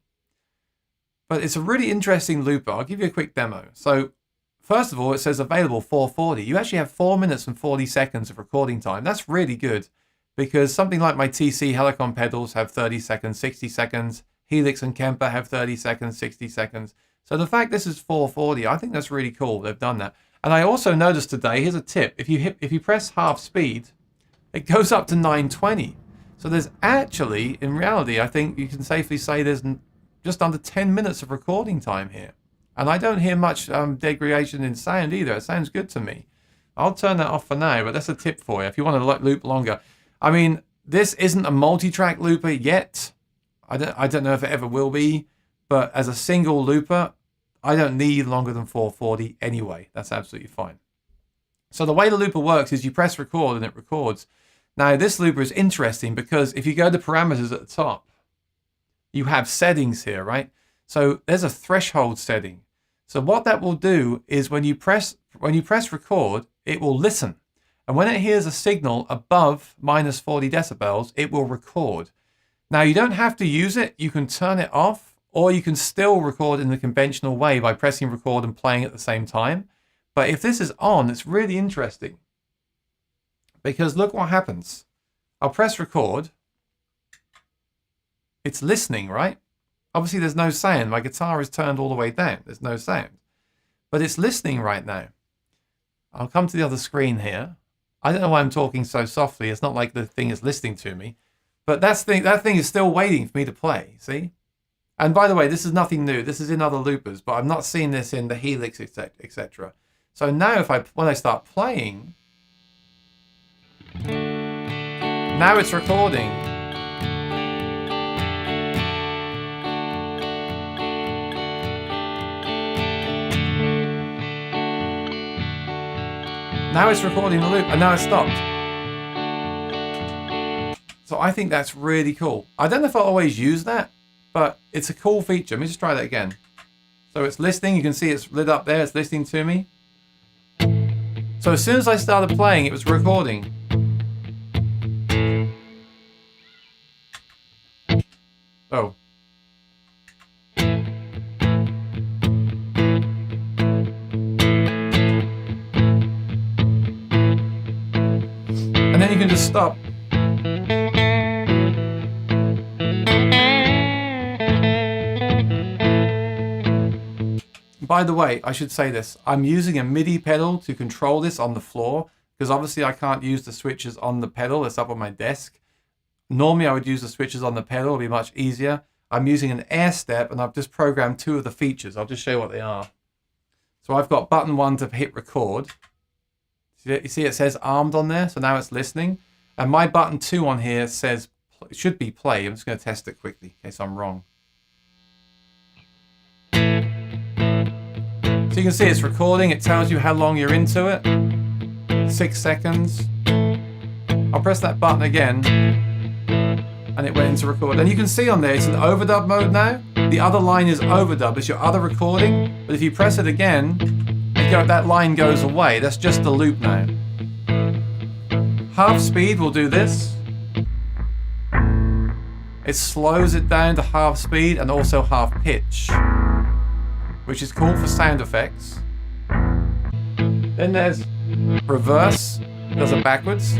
But it's a really interesting looper. I'll give you a quick demo. So first of all, it says available 440. You actually have 4 minutes and 40 seconds of recording time. That's really good because something like my TC Helicon pedals have 30 seconds, 60 seconds. Helix and Kemper have 30 seconds, 60 seconds. So the fact this is 440, I think that's really cool. They've done that. And I also noticed today, here's a tip. If you press half speed, it goes up to 920. So there's actually, in reality, I think you can safely say there's just under 10 minutes of recording time here. And I don't hear much degradation in sound either. It sounds good to me. I'll turn that off for now, but that's a tip for you if you want to loop longer. I mean, this isn't a multi-track looper yet. I don't know if it ever will be, but as a single looper, I don't need longer than 440 anyway. That's absolutely fine. So the way the looper works is you press record and it records. Now this looper is interesting because if you go to parameters at the top, you have settings here, right? So there's a threshold setting. So what that will do is when you press record, it will listen. And when it hears a signal above minus 40 decibels, it will record. Now you don't have to use it. You can turn it off, or you can still record in the conventional way by pressing record and playing at the same time. But if this is on, it's really interesting. Because look what happens. I'll press record. It's listening, right? Obviously there's no sound. My guitar is turned all the way down. There's no sound. But it's listening right now. I'll come to the other screen here. I don't know why I'm talking so softly. It's not like the thing is listening to me. But that thing is still waiting for me to play, see? And by the way, this is nothing new. This is in other loopers, but I've not seen this in the Helix, etc. So now when I start playing, now it's recording. Now it's recording the loop, and now it's stopped. So I think that's really cool. I don't know if I'll always use that, but it's a cool feature. Let me just try that again. So it's listening. You can see it's lit up there. It's listening to me. So as soon as I started playing, it was recording. Oh. And then you can just stop. By the way, I should say this. I'm using a MIDI pedal to control this on the floor because obviously I can't use the switches on the pedal. It's up on my desk. Normally I would use the switches on the pedal. It'll be much easier. I'm using an air step and I've just programmed 2 of the features. I'll just show you what they are. So I've got button 1 to hit record. You see it says armed on there. So now it's listening. And my button 2 on here says, it should be play. I'm just going to test it quickly in case I'm wrong. So you can see it's recording. It tells you how long you're into it. 6 seconds. I'll press that button again. And it went into record. And you can see on there, it's in overdub mode now. The other line is overdub. It's your other recording. But if you press it again, that line goes away. That's just the loop now. Half speed will do this. It slows it down to half speed and also half pitch, which is cool for sound effects. Then there's reverse, does it backwards.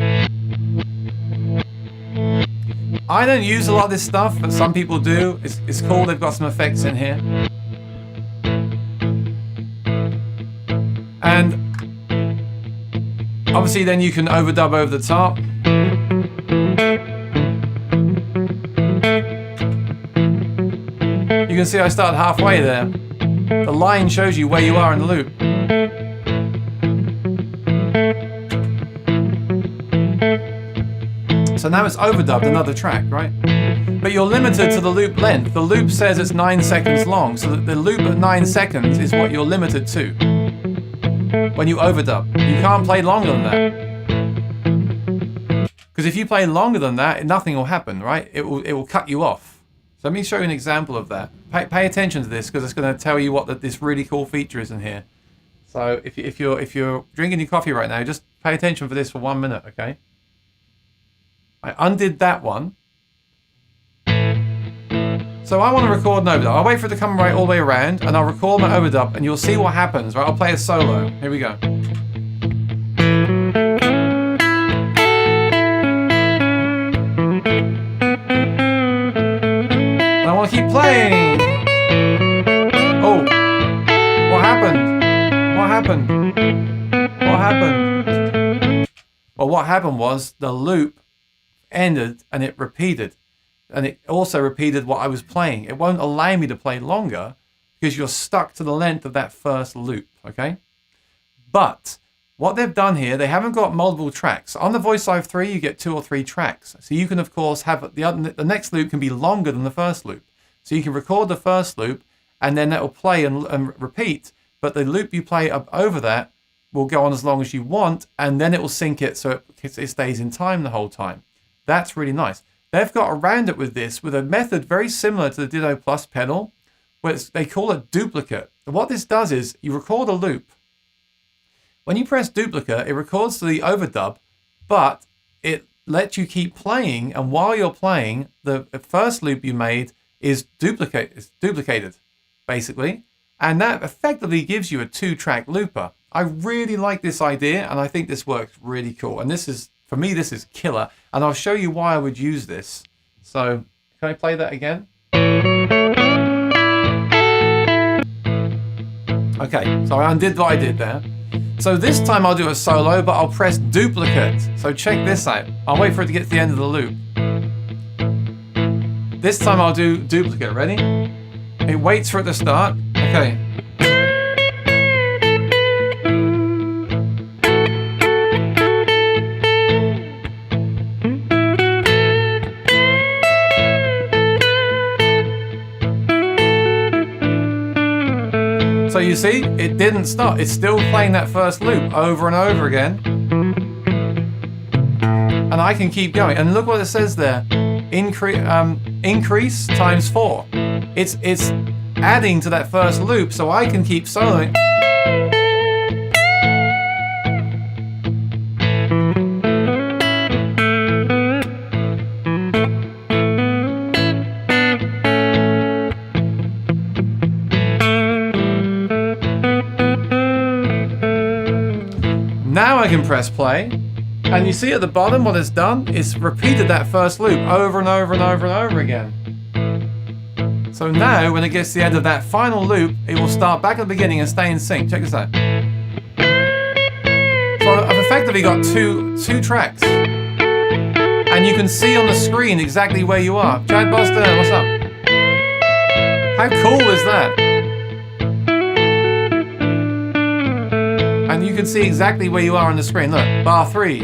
I don't use a lot of this stuff, but some people do. It's cool, they've got some effects in here. And obviously then you can overdub over the top. You can see I start halfway there. The line shows you where you are in the loop. So now it's overdubbed another track, right? But you're limited to the loop length. The loop says it's 9 seconds long, so that the loop at 9 seconds is what you're limited to when you overdub. You can't play longer than that. Because if you play longer than that, nothing will happen, right? It will cut you off. So let me show you an example of that. Pay attention to this because it's going to tell you what this really cool feature is in here. So if you're drinking your coffee right now, just pay attention for this for 1 minute, okay? I undid that one. So I want to record an overdub. I'll wait for it to come right all the way around and I'll record my overdub and you'll see what happens, right? I'll play a solo. Here we go. And I want to keep playing. Oh, what happened? What happened? What happened? Well, what happened was the loop ended and it repeated. And it also repeated what I was playing. It won't allow me to play longer because you're stuck to the length of that first loop, okay? But what they've done here, they haven't got multiple tracks. On the Voice Live 3, you get 2 or 3 tracks. So you can, of course, have the next loop can be longer than the first loop. So you can record the first loop, and then that will play and repeat. But the loop you play up over that will go on as long as you want, and then it will sync it so it stays in time the whole time. That's really nice. They've got around it with this with a method very similar to the Ditto Plus pedal, where they call it duplicate. And what this does is you record a loop. When you press duplicate, it records the overdub, but it lets you keep playing, and while you're playing, the first loop you made is duplicated, basically, and that effectively gives you a 2-track looper. I really like this idea, and I think this works really cool. And this is, for me, this is killer, and I'll show you why I would use this. So, can I play that again? Okay, so I undid what I did there. So this time I'll do a solo, but I'll press duplicate. So check this out. I'll wait for it to get to the end of the loop. This time I'll do duplicate. Ready? It waits for it to start. Okay. So you see, it didn't stop. It's still playing that first loop over and over again. And I can keep going. And look what it says there. Increase times 4. It's adding to that first loop, so I can keep soloing. Now I can press play, and you see at the bottom what it's done? It's repeated that first loop over and over and over and over again. So now, when it gets to the end of that final loop, it will start back at the beginning and stay in sync. Check this out. So I've effectively got two tracks. And you can see on the screen exactly where you are. Chad Buster, what's up? How cool is that? And you can see exactly where you are on the screen. Look, bar 3.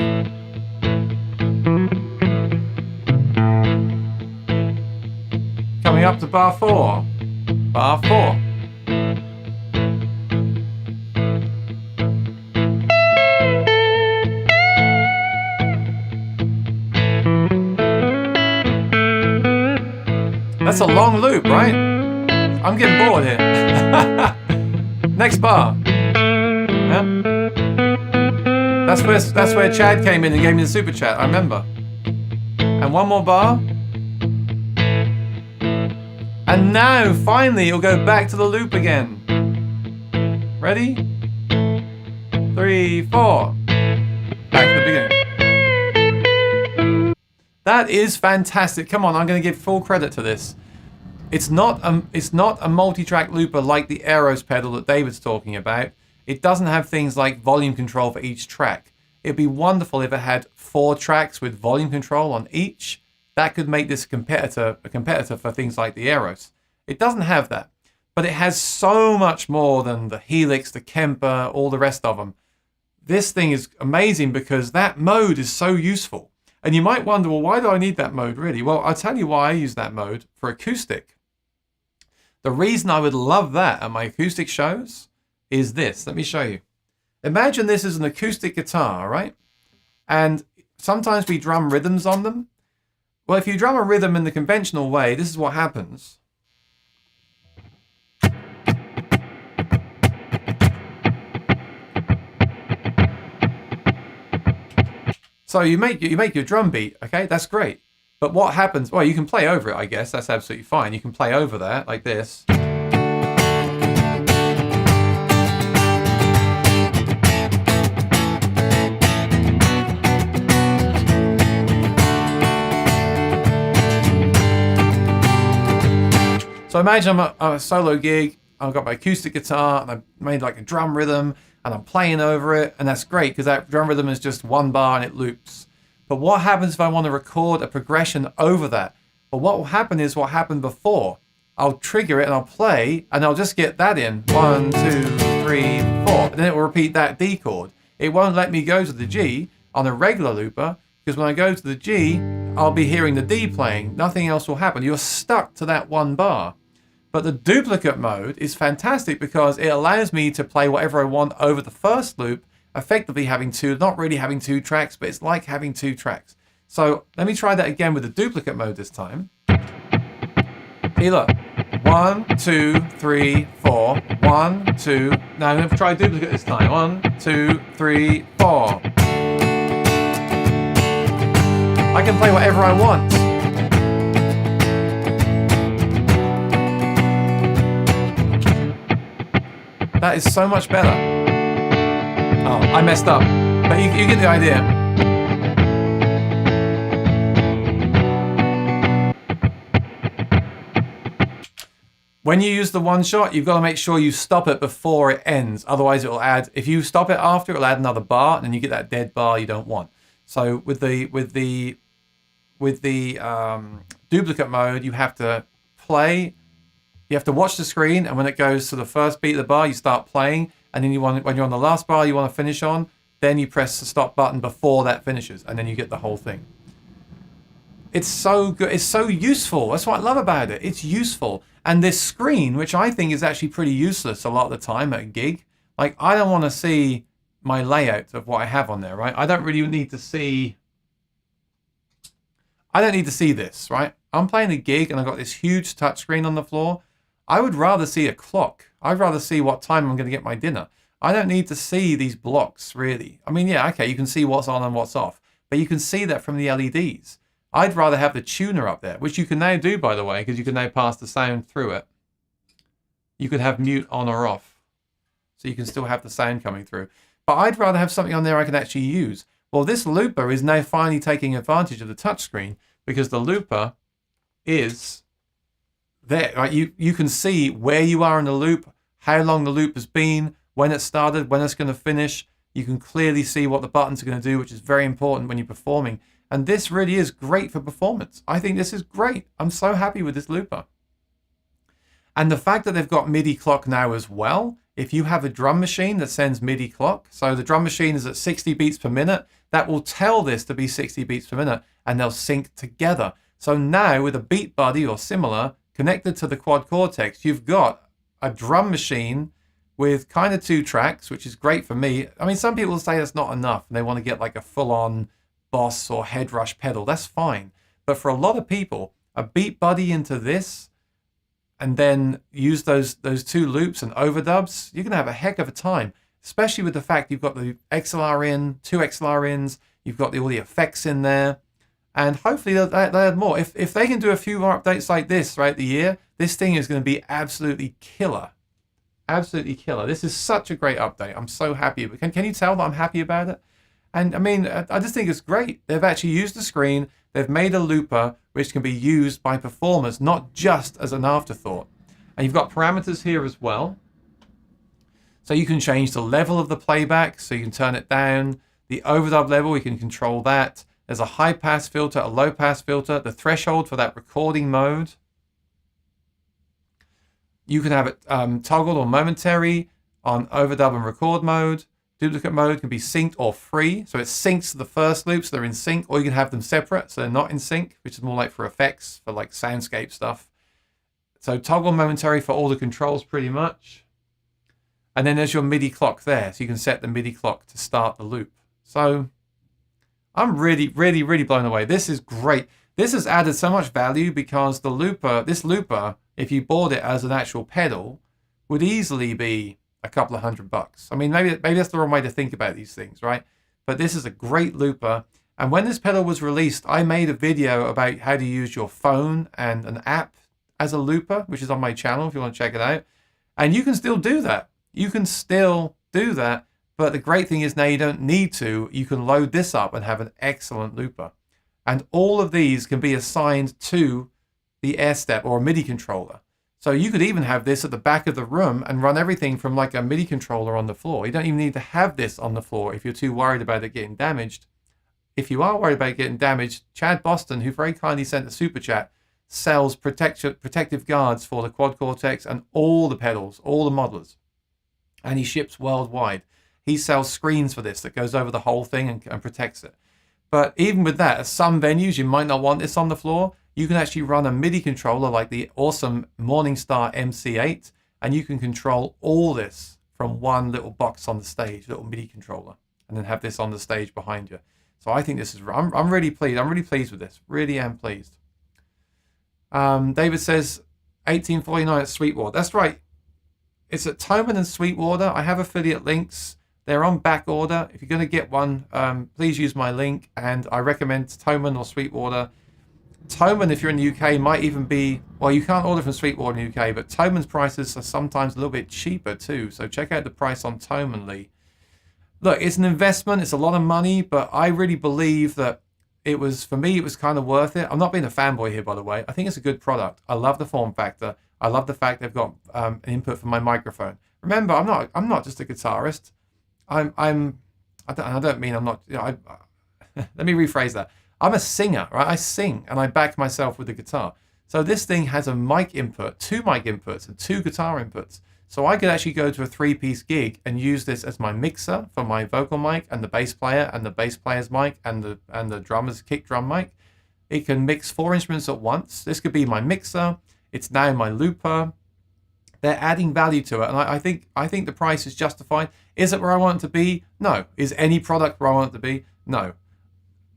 Coming up to bar 4. Bar 4. That's a long loop, right? I'm getting bored here. Next bar. Yeah. That's where Chad came in and gave me the super chat, I remember. And one more bar. And now, finally, it'll go back to the loop again. Ready? 3, 4. Back to the beginning. That is fantastic. Come on, I'm going to give full credit to this. It's not a multi-track looper like the Aeros pedal that David's talking about. It doesn't have things like volume control for each track. It'd be wonderful if it had 4 tracks with volume control on each. That could make this a competitor for things like the Aeros. It doesn't have that, but it has so much more than the Helix, the Kemper, all the rest of them. This thing is amazing because that mode is so useful. And you might wonder, well, why do I need that mode really? Well, I'll tell you why I use that mode for acoustic. The reason I would love that at my acoustic shows is this. Let me show you. Imagine this is an acoustic guitar, right? And sometimes we drum rhythms on them. Well, if you drum a rhythm in the conventional way, this is what happens. So you make your drum beat, okay? That's great. But what happens? Well, you can play over it, I guess. That's absolutely fine. You can play over that like this. So imagine I'm a solo gig, I've got my acoustic guitar, and I've made like a drum rhythm, and I'm playing over it, and that's great, because that drum rhythm is just 1 bar and it loops. But what happens if I want to record a progression over that? Well, what will happen is what happened before. I'll trigger it and I'll play, and I'll just get that in. 1, 2, 3, 4. And then it will repeat that D chord. it won't let me go to the G on a regular looper, because when I go to the G, I'll be hearing the D playing. Nothing else will happen. You're stuck to that one bar. But the duplicate mode is fantastic because it allows me to play whatever I want over the first loop, effectively having two, not really having two tracks, but it's like having two tracks. So let me try that again with the duplicate mode this time. Here, look. 1, 2, 3, 4. 1, 2. Now I'm going to try duplicate this time. 1, 2, 3, 4. I can play whatever I want. That is so much better. Oh, I messed up. But you get the idea. When you use the one shot, you've got to make sure you stop it before it ends. Otherwise, it will add. If you stop it after, it will add another bar, and then you get that dead bar you don't want. So with the duplicate mode, you have to play. You have to watch the screen, and when it goes to the first beat of the bar, you start playing. And then when you're on the last bar you want to finish on, then you press the stop button before that finishes, and then you get the whole thing. It's so good. It's so useful. That's what I love about it. It's useful. And this screen, which I think is actually pretty useless a lot of the time at a gig, like I don't want to see my layout of what I have on there, right? I don't need to see this, right? I'm playing a gig and I've got this huge touchscreen on the floor. I would rather see a clock. I'd rather see what time I'm going to get my dinner. I don't need to see these blocks, really. I mean, yeah, okay, you can see what's on and what's off, but you can see that from the LEDs. I'd rather have the tuner up there, which you can now do, by the way, because you can now pass the sound through it. You could have mute on or off, so you can still have the sound coming through. But I'd rather have something on there I can actually use. Well, this looper is now finally taking advantage of the touchscreen because the looper is there. Right? You can see where you are in the loop, how long the loop has been, when it started, when it's going to finish. You can clearly see what the buttons are going to do, which is very important when you're performing. And this really is great for performance. I think this is great. I'm so happy with this looper. And the fact that they've got Midi Clock now as well, if you have a drum machine that sends Midi Clock, so the drum machine is at 60 beats per minute, that will tell this to be 60 beats per minute, and they'll sync together. So now with a Beat Buddy or similar connected to the Quad Cortex, you've got a drum machine with kind of two tracks, which is great for me. I mean, some people say that's not enough, and they want to get like a full-on Boss or head rush pedal. That's fine. But for a lot of people, a Beat Buddy into this and then use those two loops and overdubs, you're going to have a heck of a time, especially with the fact you've got the XLR in, two XLR ins, you've got all the effects in there, and hopefully they'll add more. If they can do a few more updates like this throughout the year, this thing is going to be absolutely killer. Absolutely killer. This is such a great update. I'm so happy. Can you tell that I'm happy about it? And I mean, I just think it's great. They've actually used the screen. They've made a looper which can be used by performers, not just as an afterthought. And you've got parameters here as well. So you can change the level of the playback, so you can turn it down. The overdub level, you can control that. There's a high pass filter, a low pass filter, the threshold for that recording mode. You can have it toggled or momentary on overdub and record mode. Duplicate mode can be synced or free. So it syncs to the first loop, so they're in sync, or you can have them separate, so they're not in sync, which is more like for effects, for like soundscape stuff. So toggle momentary for all the controls pretty much. And then there's your Midi clock there, so you can set the Midi clock to start the loop. So I'm really, really, really blown away. This is great. This has added so much value because the looper, this looper, if you bought it as an actual pedal, would easily be a couple of $100. I mean, maybe that's the wrong way to think about these things, right? But this is a great looper. And when this pedal was released, I made a video about how to use your phone and an app as a looper, which is on my channel if you want to check it out. And you can still do that. You can still do that. But the great thing is now you don't need to. You can load this up and have an excellent looper. And all of these can be assigned to the AirStep or a MIDI controller. So you could even have this at the back of the room and run everything from like a MIDI controller on the floor. You don't even need to have this on the floor if you're too worried about it getting damaged. If you are worried about it getting damaged, Chad Boston, who very kindly sent a super chat, sells protective guards for the Quad Cortex and all the pedals, all the modelers. And he ships worldwide. he sells screens for this that goes over the whole thing and protects it. But even with that, at some venues, you might not want this on the floor. You can actually run a MIDI controller like the awesome Morningstar MC8, and you can control all this from one little box on the stage, little MIDI controller, and then have this on the stage behind you. So I think this is, I'm really pleased. I'm really pleased with this. Really am pleased. David says 1849 at Sweetwater. That's right. It's at Thomann and Sweetwater. I have affiliate links. They're on back order. If you're going to get one, please use my link. And I recommend Thomann or Sweetwater. Thomann, if you're in the UK, might even be, well, you can't order from Sweetwater in the UK, but Thomann's prices are sometimes a little bit cheaper too. So check out the price on Thomann, Lee. Look, it's an investment. It's a lot of money, but I really believe that it was, for me, it was kind of worth it. I'm not being a fanboy here, by the way. I think it's a good product. I love the form factor. I love the fact they've got an input for my microphone. Remember, I'm not just a guitarist. I don't mean I'm not. You know, let me rephrase that. I'm a singer, right? I sing and I back myself with the guitar. So this thing has a mic input, 2 mic inputs, and 2 guitar inputs. So I could actually go to a 3-piece gig and use this as my mixer for my vocal mic and the bass player and the bass player's mic and the drummer's kick drum mic. It can mix 4 instruments at once. This could be my mixer. It's now my looper. They're adding value to it, and I think the price is justified. Is it where I want it to be? No. Is any product where I want it to be? No.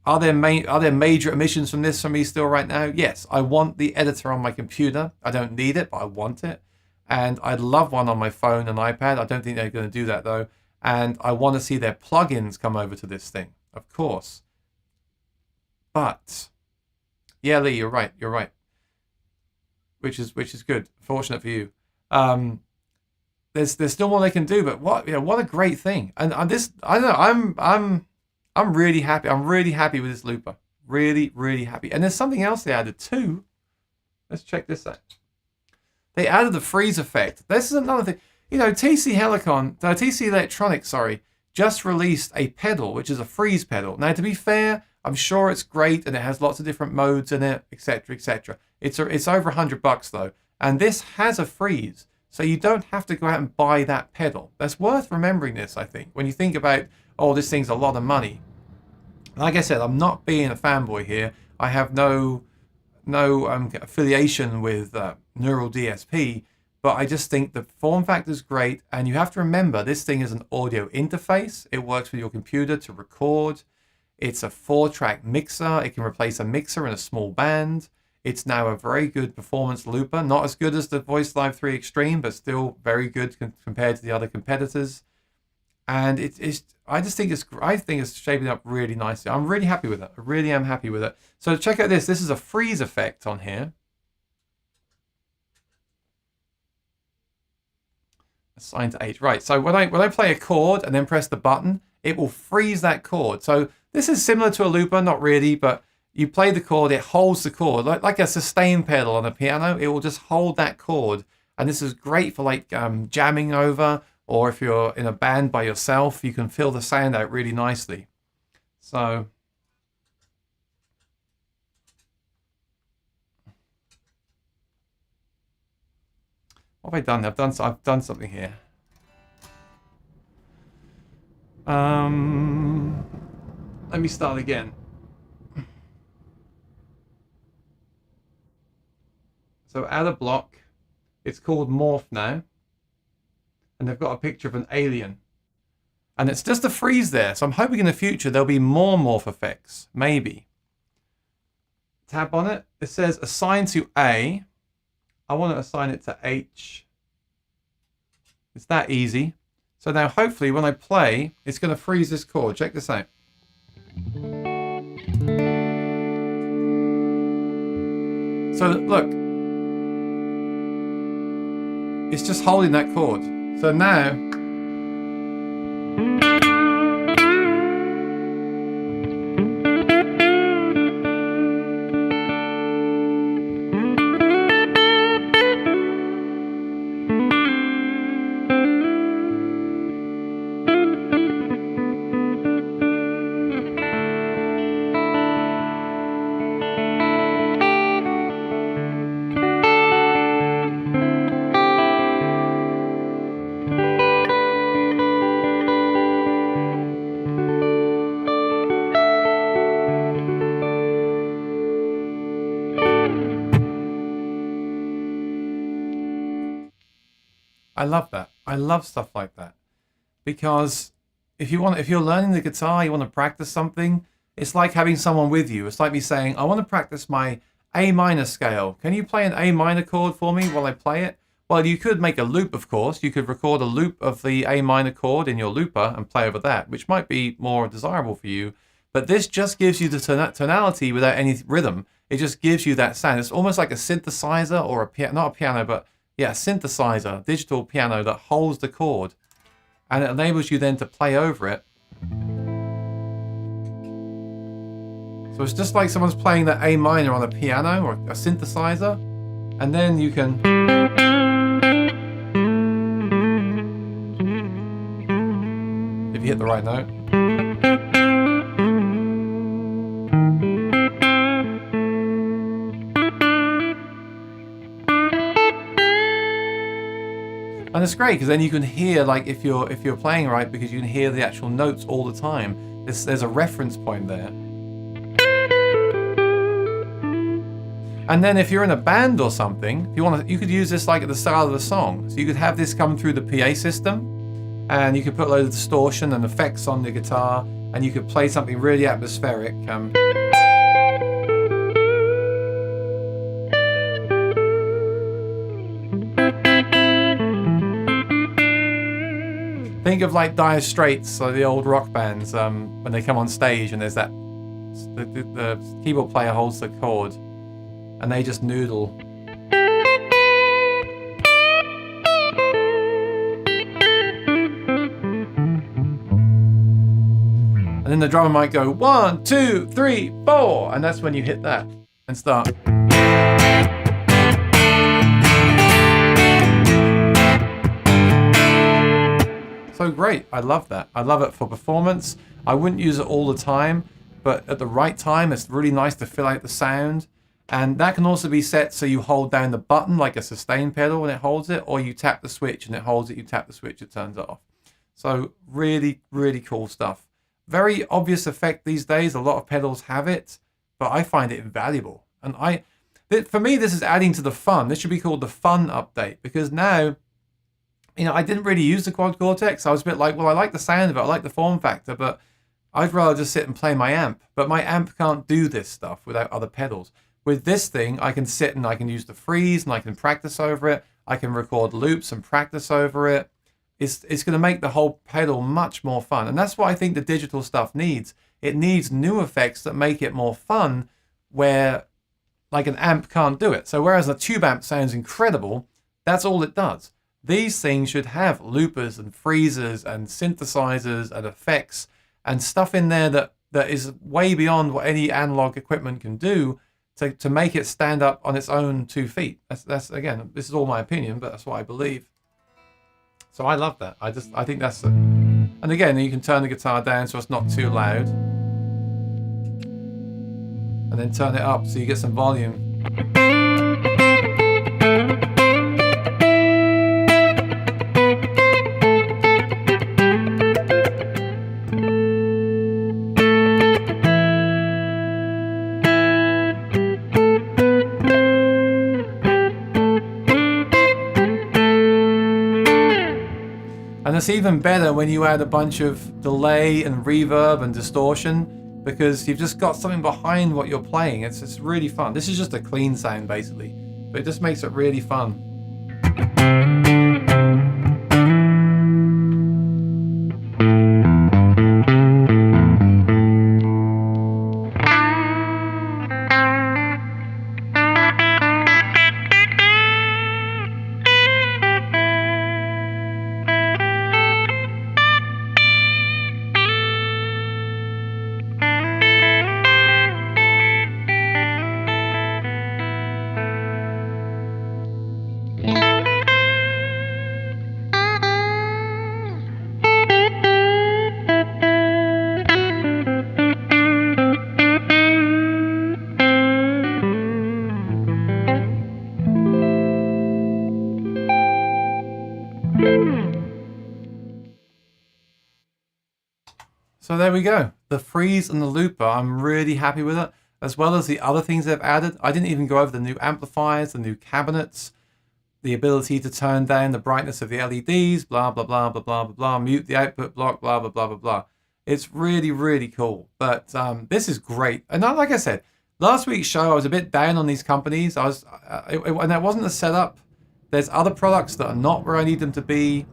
Are there major omissions from this for me still right now? Yes. I want the editor on my computer. I don't need it, but I want it. And I'd love one on my phone and iPad. I don't think they're going to do that though. And I want to see their plugins come over to this thing, of course. But yeah, Lee, you're right. You're right. Which is good. Fortunate for you. There's still more they can do, but what a great thing. And this, I don't know, I'm really happy. I'm really happy with this looper. Really, really happy. And there's something else they added too. Let's check this out. They added the freeze effect. This is another thing. You know, TC Electronics, just released a pedal, which is a freeze pedal. Now, to be fair, I'm sure it's great and it has lots of different modes in it, etc., etc. It's over $100 though, and this has a freeze, so you don't have to go out and buy that pedal. That's worth remembering this, I think, when you think about, oh, this thing's a lot of money. Like I said, I'm not being a fanboy here. I have no affiliation with Neural DSP, but I just think the form factor is great, and you have to remember this thing is an audio interface. It works with your computer to record. It's a 4-track mixer. It can replace a mixer in a small band. It's now a very good performance looper, not as good as the Voice Live 3 Extreme, but still very good compared to the other competitors. And I think it's shaping up really nicely. I'm really happy with it. I really am happy with it. So check out this. This is a freeze effect on here. Assigned to H. Right. So when I play a chord and then press the button, it will freeze that chord. So this is similar to a looper, not really, but you play the chord, it holds the chord like a sustain pedal on a piano. It will just hold that chord, and this is great for like jamming over. Or if you're in a band by yourself, you can fill the sound out really nicely. So what have I done? I've done something here. Let me start again. So add a block. It's called Morph now. And they've got a picture of an alien. And it's just a freeze there. So I'm hoping in the future there'll be more morph effects. Maybe. Tap on it. It says assign to A. I want to assign it to H. It's that easy. So now hopefully when I play, it's going to freeze this chord. Check this out. So look. It's just holding that chord. So now, I love that. I love stuff like that. Because if you're learning the guitar, you want to practice something, it's like having someone with you. It's like me saying, I want to practice my A minor scale. Can you play an A minor chord for me while I play it? Well, you could make a loop, of course. You could record a loop of the A minor chord in your looper and play over that, which might be more desirable for you. But this just gives you the tonality without any rhythm. It just gives you that sound. It's almost like a synthesizer or a piano, not a piano, but yeah, a synthesizer, digital piano that holds the chord. And it enables you then to play over it. So it's just like someone's playing that A minor on a piano or a synthesizer. And then you can... if you hit the right note. And it's great because then you can hear, like, if you're playing right, because you can hear the actual notes all the time. There's a reference point there. And then if you're in a band or something, if you want to, you could use this like at the start of the song. So you could have this come through the PA system, and you could put a load of distortion and effects on the guitar, and you could play something really atmospheric. Think of like Dire Straits, so the old rock bands, when they come on stage and there's that, the keyboard player holds the chord and they just noodle. And then the drummer might go 1, 2, 3, 4, and that's when you hit that and start. So great, I love that. I love it for performance. I wouldn't use it all the time, but at the right time, it's really nice to fill out the sound. And that can also be set so you hold down the button like a sustain pedal when it holds it, or you tap the switch and it holds it, you tap the switch, it turns it off. So really, really cool stuff. Very obvious effect these days. A lot of pedals have it, but I find it invaluable. And for me, this is adding to the fun. This should be called the fun update, because now, you know, I didn't really use the quad Cortex. I was a bit like, well, I like the sound of it, I like the form factor, but I'd rather just sit and play my amp. But my amp can't do this stuff without other pedals. With this thing, I can sit and I can use the freeze and I can practice over it. I can record loops and practice over it. It's going to make the whole pedal much more fun. And that's what I think the digital stuff needs. It needs new effects that make it more fun, where like an amp can't do it. So whereas a tube amp sounds incredible, that's all it does. These things should have loopers and freezers and synthesizers and effects and stuff in there that is way beyond what any analog equipment can do to make it stand up on its own 2 feet. That's again, this is all my opinion, but that's what I believe. So I love that. I think that's it. And again, you can turn the guitar down so it's not too loud. And then turn it up so you get some volume. And it's even better when you add a bunch of delay and reverb and distortion, because you've just got something behind what you're playing. It's really fun. This is just a clean sound basically, but it just makes it really fun. So there we go. The freeze and the looper, I'm really happy with it, as well as the other things they've added. I didn't even go over the new amplifiers, the new cabinets, the ability to turn down the brightness of the LEDs, blah, blah, blah, blah, blah, blah, blah, mute the output block, blah, blah, blah, blah, blah. It's really, really cool. But this is great. And like I said, last week's show, I was a bit down on these companies. And that wasn't the setup. There's other products that are not where I need them to be.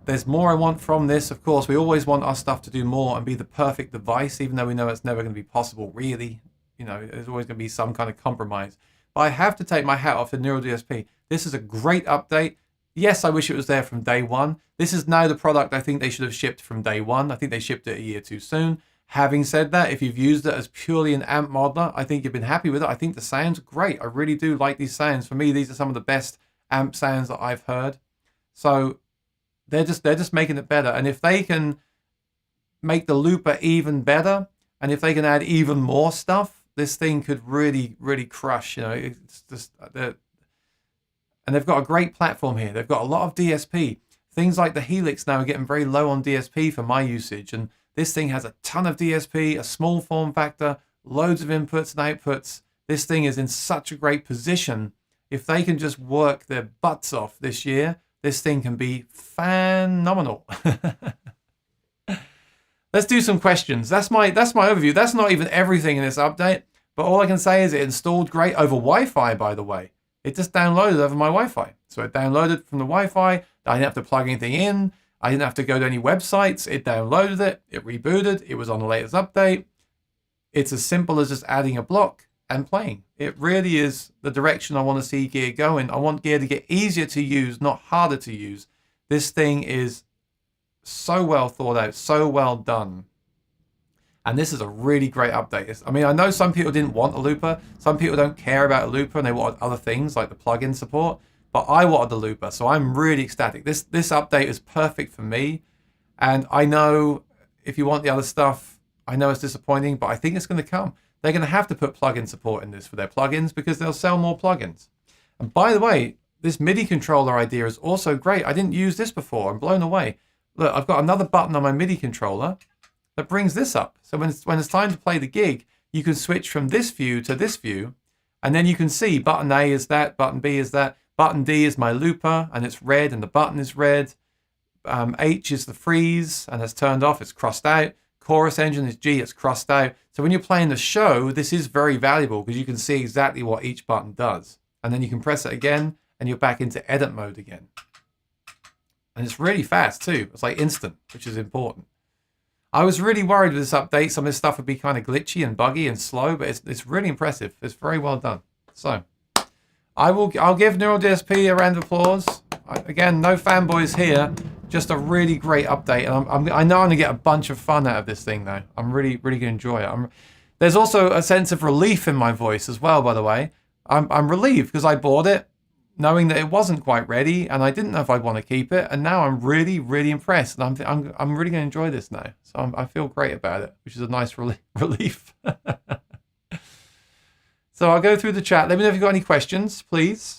There's more I want from this. Of course, we always want our stuff to do more and be the perfect device, even though we know it's never going to be possible, really. You know, there's always going to be some kind of compromise. But I have to take my hat off to Neural DSP. This is a great update. Yes, I wish it was there from day one. This is now the product I think they should have shipped from day one. I think they shipped it a year too soon. Having said that, if you've used it as purely an amp modeler, I think you've been happy with it. I think the sound's great. I really do like these sounds. For me, these are some of the best amp sounds that I've heard. So they're just making it better. And if they can make the looper even better, and if they can add even more stuff, this thing could really, really crush. You know, it's just and they've got a great platform here. They've got a lot of DSP. Things like the Helix now are getting very low on DSP for my usage, and this thing has a ton of DSP, a small form factor, loads of inputs and outputs. This thing is in such a great position. If they can just work their butts off this year, this thing can be phenomenal. Let's do some questions. That's my overview. That's not even everything in this update, but all I can say is it installed great over Wi-Fi, by the way. It just downloaded over my Wi-Fi. So it downloaded from the Wi-Fi. I didn't have to plug anything in. I didn't have to go to any websites. It downloaded it. It rebooted. It was on the latest update. It's as simple as just adding a block and playing. It really is the direction I want to see Gear going. I want Gear to get easier to use, not harder to use. This thing is so well thought out, so well done. And this is a really great update. I mean, I know some people didn't want a looper. Some people don't care about a looper and they wanted other things like the plugin support. But I wanted the looper, so I'm really ecstatic. This update is perfect for me. And I know if you want the other stuff, I know it's disappointing, but I think it's going to come. They're going to have to put plugin support in this for their plugins because they'll sell more plugins. And by the way, this MIDI controller idea is also great. I didn't use this before. I'm blown away. Look, I've got another button on my MIDI controller that brings this up. So when it's time to play the gig, you can switch from this view to this view, and then you can see button A is that, button B is that, button D is my looper, and it's red, and the button is red. H is the freeze, and it's turned off, it's crossed out. Chorus engine is G, it's crossed out. So when you're playing the show, this is very valuable because you can see exactly what each button does. And then you can press it again, and you're back into edit mode again. And it's really fast too. It's like instant, which is important. I was really worried with this update. Some of this stuff would be kind of glitchy and buggy and slow, but it's really impressive. It's very well done. So I'll give Neural DSP a round of applause. Again, no fanboys here. Just a really great update, and I know I'm gonna get a bunch of fun out of this thing now. I'm really gonna enjoy it. There's also a sense of relief in my voice as well, by the way. I'm relieved because I bought it knowing that it wasn't quite ready, and I didn't know if I'd want to keep it. And now I'm really impressed, and I'm really gonna enjoy this now. So I feel great about it, which is a nice relief. So I'll go through the chat. Let me know if you've got any questions, please.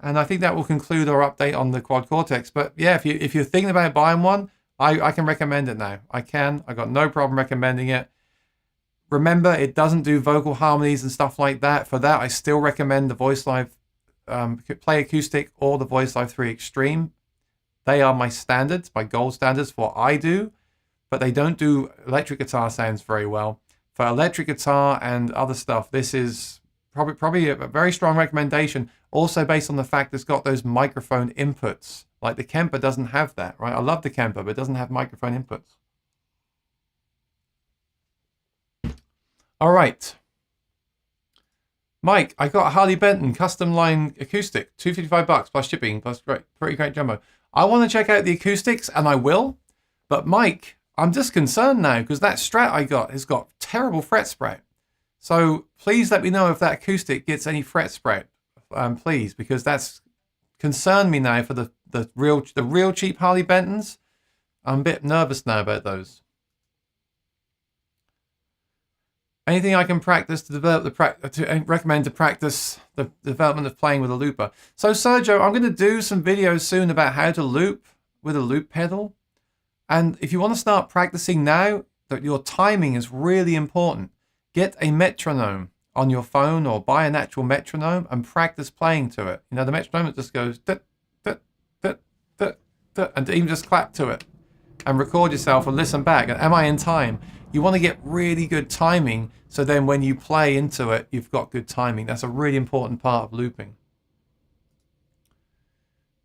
And I think that will conclude our update on the Quad Cortex. But yeah, if you're thinking about buying one, I can recommend it now. I got no problem recommending it. Remember, it doesn't do vocal harmonies and stuff like that. For that, I still recommend the Voice Live Play Acoustic or the Voice Live 3 Extreme. They are my standards, my gold standards for what I do. But they don't do electric guitar sounds very well. For electric guitar and other stuff, this is probably a very strong recommendation. Also based on the fact it's got those microphone inputs. Like the Kemper doesn't have that, right? I love the Kemper, but it doesn't have microphone inputs. All right. Mike, I got a Harley Benton custom line acoustic, $255 plus shipping, plus pretty great jumbo. I want to check out the acoustics, and I will. But Mike, I'm just concerned now because that Strat I got has got terrible fret sprout. So please let me know if that acoustic gets any fret sprout, please, because that's concerned me now for the real cheap Harley Bentons. I'm a bit nervous now about those. Anything I can practice to develop recommend to practice the development of playing with a looper. So Sergio, I'm going to do some videos soon about how to loop with a loop pedal. And if you want to start practicing now, that your timing is really important. Get a metronome on your phone or buy an actual metronome and practice playing to it. You know, the metronome that just goes dut, dut, dut, dut, dut, and even just clap to it and record yourself and listen back. And am I in time? You want to get really good timing, so then when you play into it, you've got good timing. That's a really important part of looping.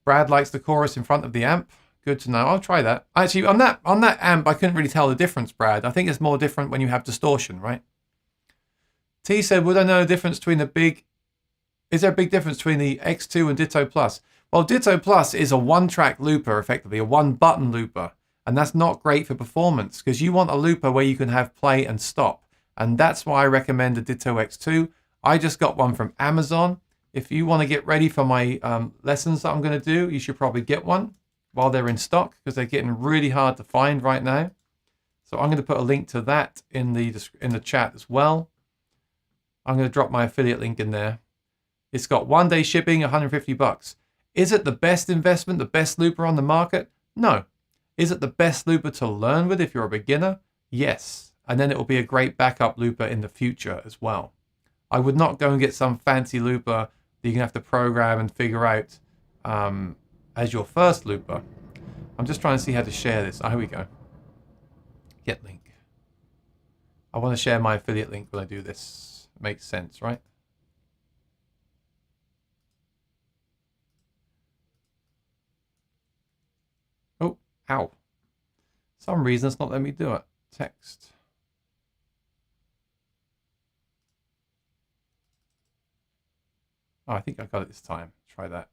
Brad likes the chorus in front of the amp. Good to know. I'll try that. Actually, on that amp, I couldn't really tell the difference, Brad. I think it's more different when you have distortion, right? T said, would I know the difference between is there a big difference between the X2 and Ditto Plus? Well, Ditto Plus is a one-track looper, effectively, a one-button looper. And that's not great for performance because you want a looper where you can have play and stop. And that's why I recommend the Ditto X2. I just got one from Amazon. If you want to get ready for my lessons that I'm going to do, you should probably get one while they're in stock because they're getting really hard to find right now. So I'm going to put a link to that in the chat as well. I'm going to drop my affiliate link in there. It's got 1-day shipping, $150. Is it the best investment, the best looper on the market? No. Is it the best looper to learn with if you're a beginner? Yes. And then it will be a great backup looper in the future as well. I would not go and get some fancy looper that you're going to have to program and figure out as your first looper. I'm just trying to see how to share this. Oh, here we go. Get link. I want to share my affiliate link when I do this. Makes sense, right? Oh, ow. Some reason it's not letting me do it. Text. Oh, I think I got it this time. Try that.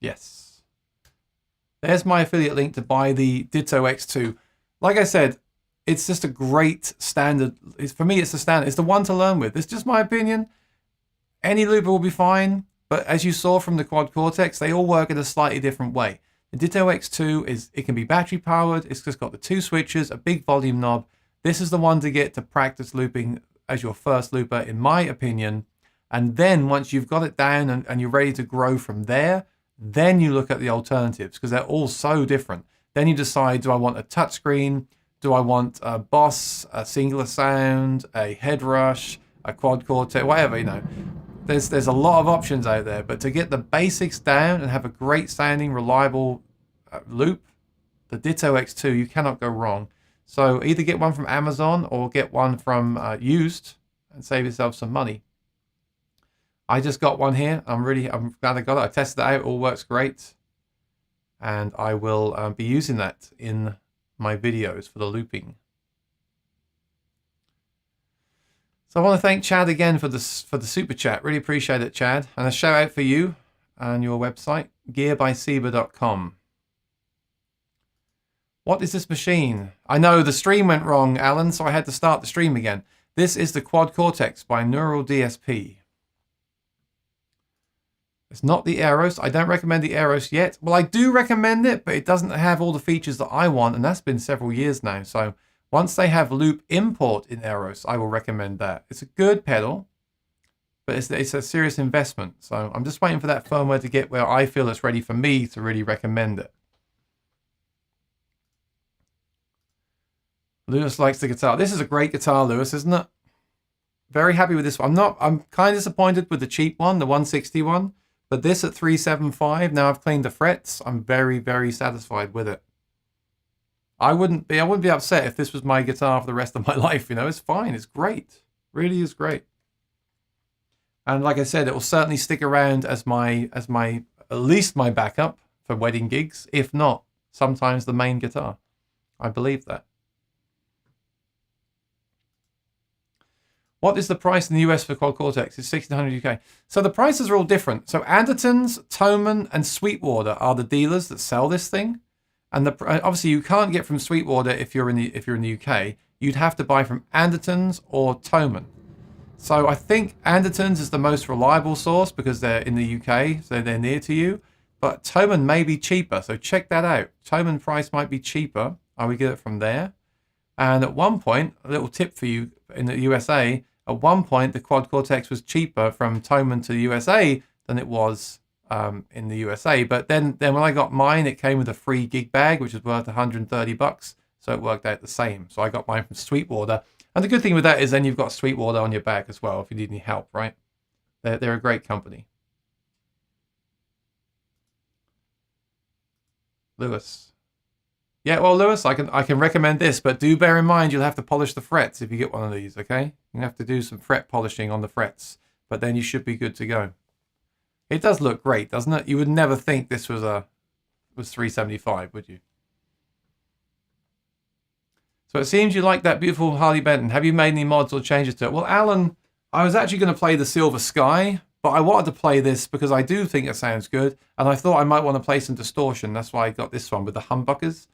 Yes. There's my affiliate link to buy the Ditto X2. Like I said, it's just a great standard. For me, it's the standard. It's the one to learn with. It's just my opinion. Any looper will be fine. But as you saw from the Quad Cortex, they all work in a slightly different way. The Ditto X2 it can be battery powered. It's just got the 2 switches, a big volume knob. This is the one to get to practice looping as your first looper, in my opinion. And then once you've got it down and you're ready to grow from there, then you look at the alternatives because they're all so different. Then you decide, do I want a touchscreen? Do I want a Boss, a singular sound, a head rush, a Quad Cortex, whatever, you know. There's a lot of options out there, but to get the basics down and have a great sounding, reliable loop, the Ditto X2, you cannot go wrong. So either get one from Amazon or get one from used and save yourself some money. I just got one here. I'm glad I got it. I tested it out. It all works great. And I will be using that in my videos for the looping. So I want to thank Chad again for the super chat. Really appreciate it, Chad. And a shout out for you and your website, gearbyseba.com. What is this machine? I know the stream went wrong, Alan, so I had to start the stream again. This is the Quad Cortex by Neural DSP. It's not the Eros. I don't recommend the Eros yet. Well, I do recommend it, but it doesn't have all the features that I want, and that's been several years now. So once they have loop import in Eros, I will recommend that. It's a good pedal, but it's a serious investment. So I'm just waiting for that firmware to get where I feel it's ready for me to really recommend it. Lewis likes the guitar. This is a great guitar, Lewis, isn't it? Very happy with this one. I'm kind of disappointed with the cheap one, the 161. But this at 375, now I've cleaned the frets. I'm very, very satisfied with it. I wouldn't be upset if this was my guitar for the rest of my life. You know, it's fine. It's great. Really is great. And like I said, it will certainly stick around as at least my backup for wedding gigs, if not sometimes the main guitar. I believe that. What is the price in the US for Quad Cortex? It's $1,600 UK. So the prices are all different. So Andertons, Thomann, and Sweetwater are the dealers that sell this thing. And obviously you can't get from Sweetwater if you're in the UK. You'd have to buy from Andertons or Thomann. So I think Andertons is the most reliable source because they're in the UK, so they're near to you. But Thomann may be cheaper, so check that out. Thomann price might be cheaper. I would get it from there. And at one point, a little tip for you in the USA. At one point, the Quad Cortex was cheaper from Thomann to the USA than it was in the USA. But then when I got mine, it came with a free gig bag, which was worth $130. So it worked out the same. So I got mine from Sweetwater. And the good thing with that is then you've got Sweetwater on your back as well if you need any help, right? They're a great company. Lewis. Yeah, well, Lewis, I can recommend this, but do bear in mind you'll have to polish the frets if you get one of these, okay? You have to do some fret polishing on the frets, but then you should be good to go. It does look great, doesn't it? You would never think this was $375, would you? So it seems you like that beautiful Harley Benton. Have you made any mods or changes to it? Well, Alan, I was actually going to play the Silver Sky, but I wanted to play this because I do think it sounds good, and I thought I might want to play some distortion. That's why I got this one with the humbuckers.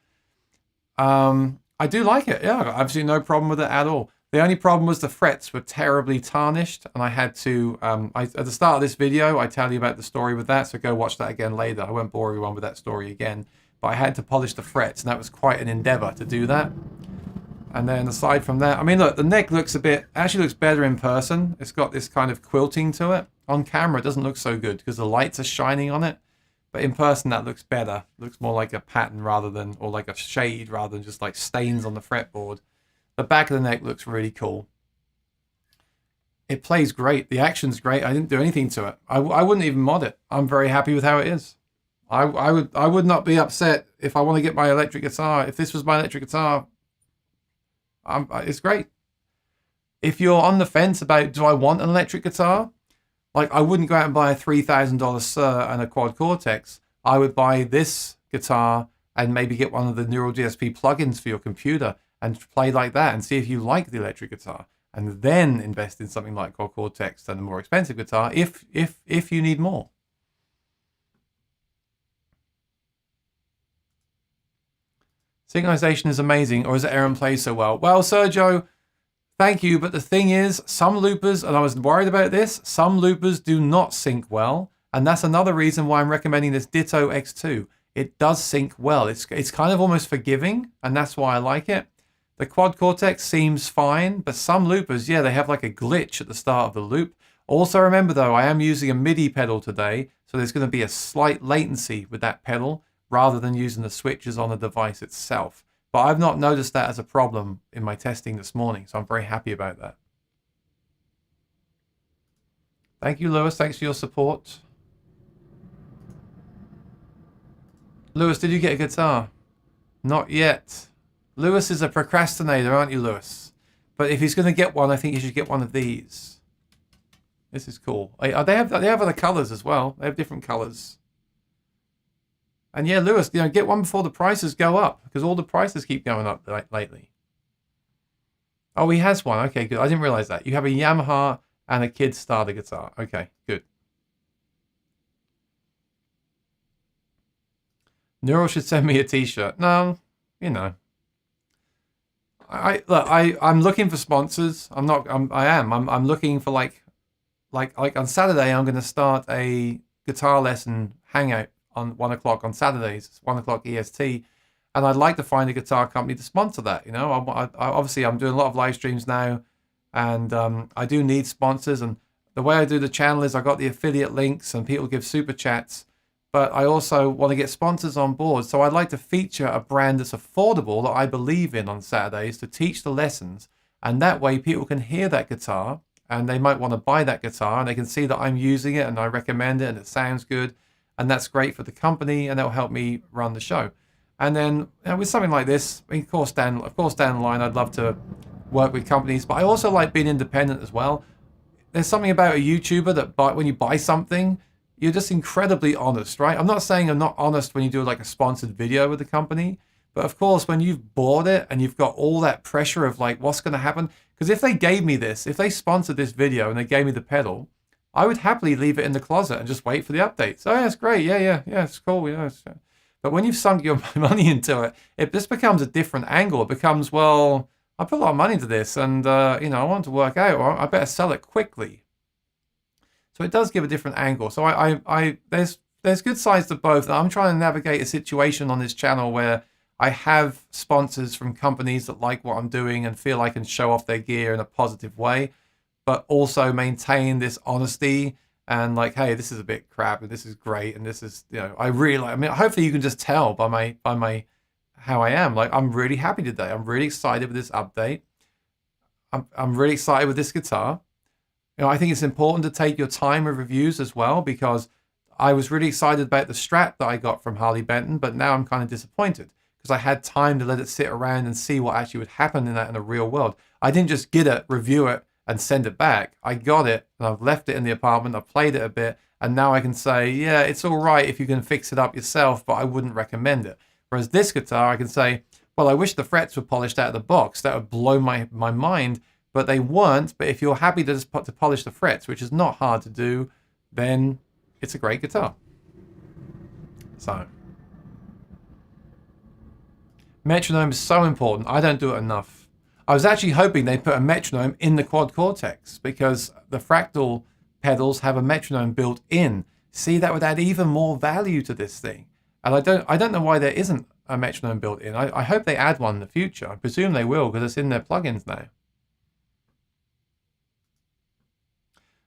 I do like it. Yeah, I got absolutely no problem with it at all. The only problem was the frets were terribly tarnished, and I had to, at the start of this video, I tell you about the story with that, so go watch that again later. I won't bore everyone with that story again, but I had to polish the frets, and that was quite an endeavor to do that. And then aside from that, I mean, look, the neck looks actually looks better in person. It's got this kind of quilting to it. On camera, it doesn't look so good because the lights are shining on it. But in person, that looks better. It looks more like a pattern or like a shade rather than just like stains on the fretboard. The back of the neck looks really cool. It plays great. The action's great. I didn't do anything to it. I wouldn't even mod it. I'm very happy with how it is. I would not be upset if I want to get my electric guitar. If this was my electric guitar, it's great. If you're on the fence about, do I want an electric guitar? Like, I wouldn't go out and buy a $3,000 Sir and a quad Cortex. I would buy this guitar and maybe get one of the Neural DSP plugins for your computer and play like that and see if you like the electric guitar. And then invest in something like quad Cortex and a more expensive guitar if you need more. Synchronization is amazing, or is it Aaron plays so well? Well, Sergio, thank you, but the thing is, some loopers, and I was worried about this, some loopers do not sync well, and that's another reason why I'm recommending this Ditto X2. It does sync well. It's kind of almost forgiving, and that's why I like it. The quad Cortex seems fine, but some loopers, yeah, they have like a glitch at the start of the loop. Also remember though, I am using a MIDI pedal today, so there's going to be a slight latency with that pedal, rather than using the switches on the device itself. But I've not noticed that as a problem in my testing this morning, so I'm very happy about that. Thank you, Lewis. Thanks for your support. Lewis, did you get a guitar? Not yet. Lewis is a procrastinator, aren't you, Lewis? But if he's going to get one, I think he should get one of these. This is cool. They have other colors as well. They have different colors. And yeah, Lewis, get one before the prices go up, because all the prices keep going up lately. Oh, he has one. Okay, good. I didn't realize that. You have a Yamaha and a kid starter guitar. Okay, good. Neural should send me a t-shirt. No, I'm looking for sponsors. I'm looking for like on Saturday, I'm going to start a guitar lesson hangout on 1 o'clock on Saturdays. It's 1 o'clock EST, and I'd like to find a guitar company to sponsor that. Obviously I'm doing a lot of live streams now, and I do need sponsors. And the way I do the channel is I got the affiliate links, and people give super chats. But I also want to get sponsors on board, so I'd like to feature a brand that's affordable that I believe in on Saturdays to teach the lessons, and that way people can hear that guitar and they might want to buy that guitar, and they can see that I'm using it and I recommend it and it sounds good. And that's great for the company, and that'll help me run the show. And then with something like this, of course down the line, I'd love to work with companies, but I also like being independent as well. There's something about a YouTuber that when you buy something, you're just incredibly honest, right? I'm not saying you're not honest when you do like a sponsored video with the company, but of course, when you've bought it and you've got all that pressure of like, what's going to happen? Because if they gave me this, if they sponsored this video and they gave me the pedal, I would happily leave it in the closet and just wait for the updates. Oh, yeah, it's great. Yeah, it's cool. But when you've sunk your money into it, it just becomes a different angle. It becomes, well, I put a lot of money into this, and I want it to work out, or I better sell it quickly. So it does give a different angle. So there's good sides to both. I'm trying to navigate a situation on this channel where I have sponsors from companies that like what I'm doing and feel I can show off their gear in a positive way, but also maintain this honesty and like, hey, this is a bit crap and this is great and this is, I really like. I mean, hopefully you can just tell by my how I am. Like, I'm really happy today. I'm really excited with this update. I'm really excited with this guitar. You know, I think it's important to take your time with reviews as well, because I was really excited about the Strat that I got from Harley Benton, but now I'm kind of disappointed because I had time to let it sit around and see what actually would happen in that in the real world. I didn't just get it, review it, and send it back. I got it, and I've left it in the apartment, I've played it a bit, and now I can say, yeah, it's all right if you can fix it up yourself, but I wouldn't recommend it. Whereas this guitar, I can say, well, I wish the frets were polished out of the box. That would blow my mind, but they weren't. But if you're happy to just to polish the frets, which is not hard to do, then it's a great guitar. So, metronome is so important. I don't do it enough. I was actually hoping they'd put a metronome in the quad Cortex, because the fractal pedals have a metronome built in. See, that would add even more value to this thing. And I don't know why there isn't a metronome built in. I hope they add one in the future. I presume they will, because it's in their plugins now.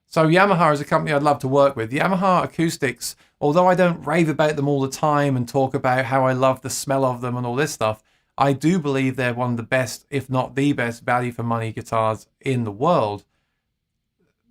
So Yamaha is a company I'd love to work with. Yamaha acoustics, although I don't rave about them all the time and talk about how I love the smell of them and all this stuff, I do believe they're one of the best, if not the best, value for money guitars in the world.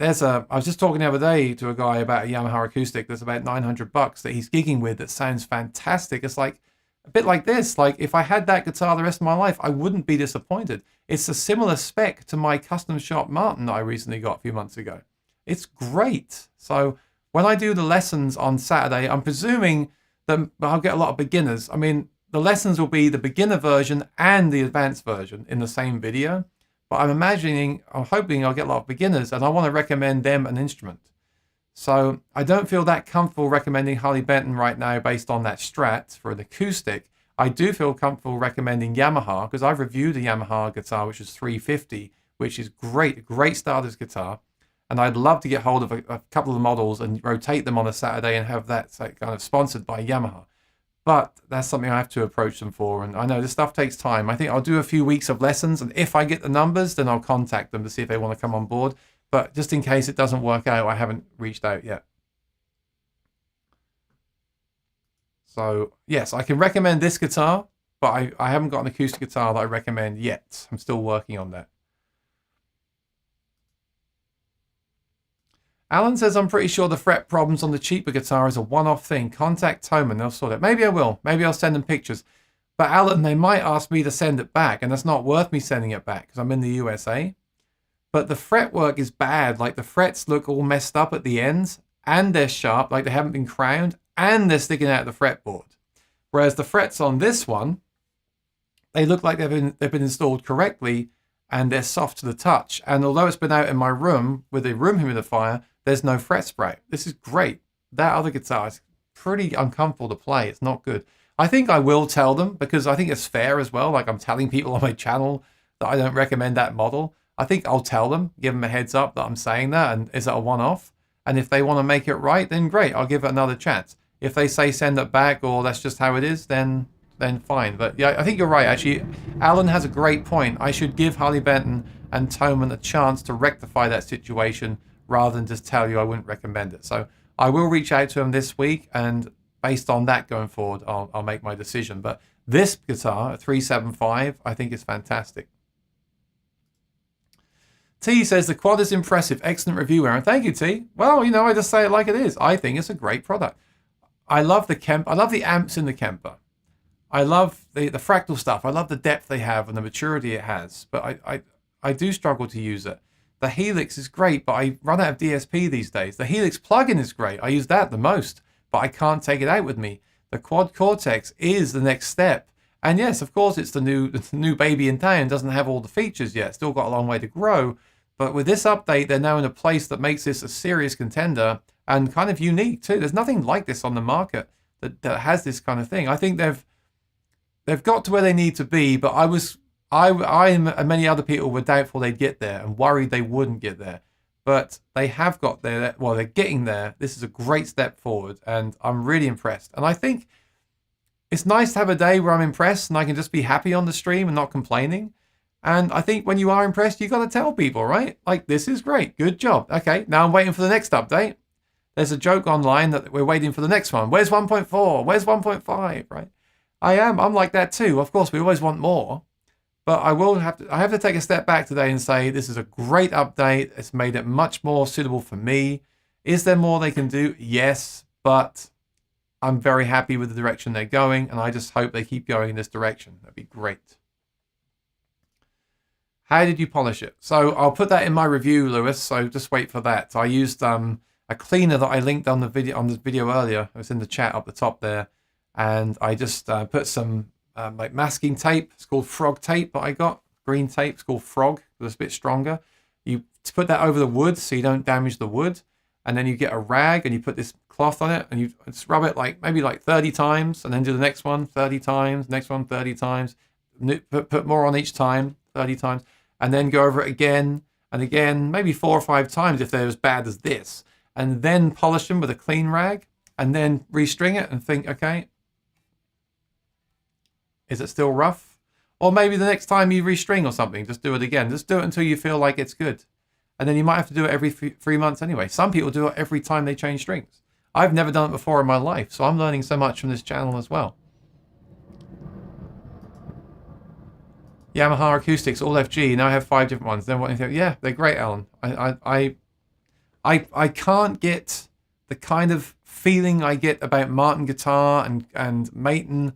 I was just talking the other day to a guy about a Yamaha acoustic that's about $900 that he's gigging with that sounds fantastic. It's like a bit like this. Like, if I had that guitar the rest of my life, I wouldn't be disappointed. It's a similar spec to my custom shop Martin that I recently got a few months ago. It's great. So when I do the lessons on Saturday, I'm presuming that I'll get a lot of beginners. I mean, the lessons will be the beginner version and the advanced version in the same video. But I'm hoping I'll get a lot of beginners, and I want to recommend them an instrument. So I don't feel that comfortable recommending Harley Benton right now based on that Strat for an acoustic. I do feel comfortable recommending Yamaha, because I've reviewed a Yamaha guitar, which is 350, which is great starter's guitar. And I'd love to get hold of a couple of models and rotate them on a Saturday and have that kind of sponsored by Yamaha. But that's something I have to approach them for. And I know this stuff takes time. I think I'll do a few weeks of lessons. And if I get the numbers, then I'll contact them to see if they want to come on board. But just in case it doesn't work out, I haven't reached out yet. So, yes, I can recommend this guitar, but I haven't got an acoustic guitar that I recommend yet. I'm still working on that. Alan says, I'm pretty sure the fret problems on the cheaper guitar is a one-off thing. Contact Tome and they'll sort it. Maybe I will. Maybe I'll send them pictures. But Alan, they might ask me to send it back, and that's not worth me sending it back because I'm in the USA. But the fretwork is bad. Like, the frets look all messed up at the ends, and they're sharp, like they haven't been crowned, and they're sticking out of the fretboard. Whereas the frets on this one, they look like they've been installed correctly, and they're soft to the touch. And although it's been out in my room with a room humidifier, there's no fret spray. This is great. That other guitar is pretty uncomfortable to play. It's not good. I think I will tell them, because I think it's fair as well. Like, I'm telling people on my channel that I don't recommend that model. I think I'll tell them, give them a heads up that I'm saying that, and is it a one-off? And if they want to make it right, then great. I'll give it another chance. If they say send it back or that's just how it is, then fine. But yeah, I think you're right, actually. Alan has a great point. I should give Harley Benton and Toman a chance to rectify that situation rather than just tell you I wouldn't recommend it. So I will reach out to him this week, and based on that going forward, I'll make my decision. But this guitar, a 375, I think is fantastic. T says, the quad is impressive. Excellent review, Aaron. Thank you, T. Well, you know, I just say it like it is. I think it's a great product. I love the Kemper. I love the amps in the Kemper. I love the fractal stuff. I love the depth they have and the maturity it has. But I do struggle to use it. The Helix is great, but I run out of DSP these days. The Helix plugin is great. I use that the most, but I can't take it out with me. The Quad Cortex is the next step. And yes, of course, it's the new baby in town. It doesn't have all the features yet. Still got a long way to grow. But with this update, they're now in a place that makes this a serious contender and kind of unique too. There's nothing like this on the market that has this kind of thing. I think they've got to where they need to be, but I and many other people were doubtful they'd get there and worried they wouldn't get there. But they have got there. Well, they're getting there. This is a great step forward, and I'm really impressed. And I think it's nice to have a day where I'm impressed and I can just be happy on the stream and not complaining. And I think when you are impressed, you got to tell people, right? Like, this is great. Good job. Okay, now I'm waiting for the next update. There's a joke online that we're waiting for the next one. Where's 1.4? Where's 1.5? Right? I am. I'm like that too. Of course, we always want more. But I have to take a step back today and say this is a great update. It's made it much more suitable for me. Is there more they can do? Yes, but I'm very happy with the direction they're going, and I just hope they keep going in this direction. That'd be great. How did you polish it? So I'll put that in my review, Lewis, so just wait for that. So I used a cleaner that I linked on the video earlier. It was in the chat up the top there, and I just put some like masking tape. It's called frog tape that I got. Green tape. It's called frog. It's a bit stronger. You put that over the wood so you don't damage the wood. And then you get a rag and you put this cloth on it and you just rub it maybe 30 times and then do the next one 30 times, next one 30 times. Put more on each time, 30 times. And then go over it again and again, maybe 4 or 5 times if they're as bad as this. And then polish them with a clean rag and then restring it and think, okay, is it still rough? Or maybe the next time you restring or something, just do it again. Just do it until you feel like it's good. And then you might have to do it every 3 months anyway. Some people do it every time they change strings. I've never done it before in my life, so I'm learning so much from this channel as well. Yamaha acoustics, all FG. Now I have 5 different ones. Then what? Yeah, they're great, Alan. I can't get the kind of feeling I get about Martin guitar and Maton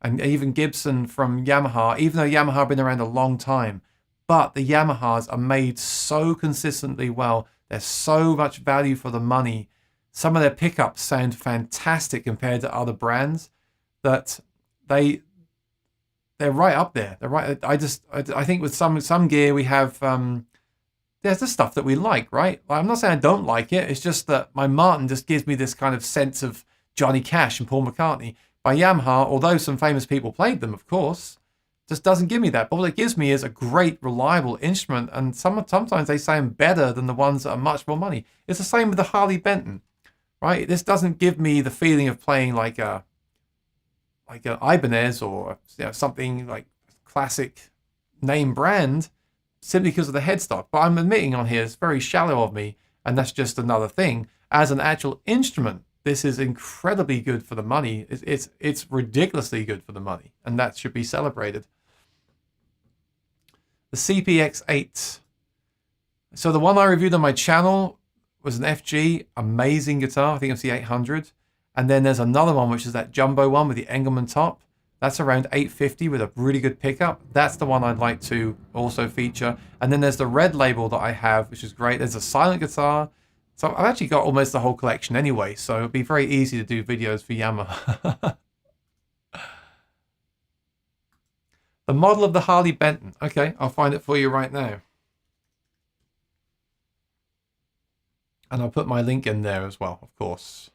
and even Gibson from Yamaha, even though Yamaha have been around a long time. But the Yamahas are made so consistently well. There's so much value for the money. Some of their pickups sound fantastic compared to other brands that they're right up there. They're right. I think with some gear we have there's the stuff that we like, right? I'm not saying I don't like it. It's just that my Martin just gives me this kind of sense of Johnny Cash and Paul McCartney. By Yamaha, although some famous people played them, of course, just doesn't give me that. But what it gives me is a great, reliable instrument, and sometimes they sound better than the ones that are much more money. It's the same with the Harley Benton, right? This doesn't give me the feeling of playing like an Ibanez or something like classic name brand simply because of the headstock. But I'm admitting on here it's very shallow of me, and that's just another thing. As an actual instrument, this is incredibly good for the money. It's ridiculously good for the money, and that should be celebrated. The CPX8. So the one I reviewed on my channel was an FG, amazing guitar. I think it's the 800. And then there's another one, which is that jumbo one with the Engelmann top. That's around 850 with a really good pickup. That's the one I'd like to also feature. And then there's the red label that I have, which is great. There's a silent guitar. So I've actually got almost the whole collection anyway, so it'll be very easy to do videos for Yamaha. The model of the Harley Benton. Okay, I'll find it for you right now. And I'll put my link in there as well, of course.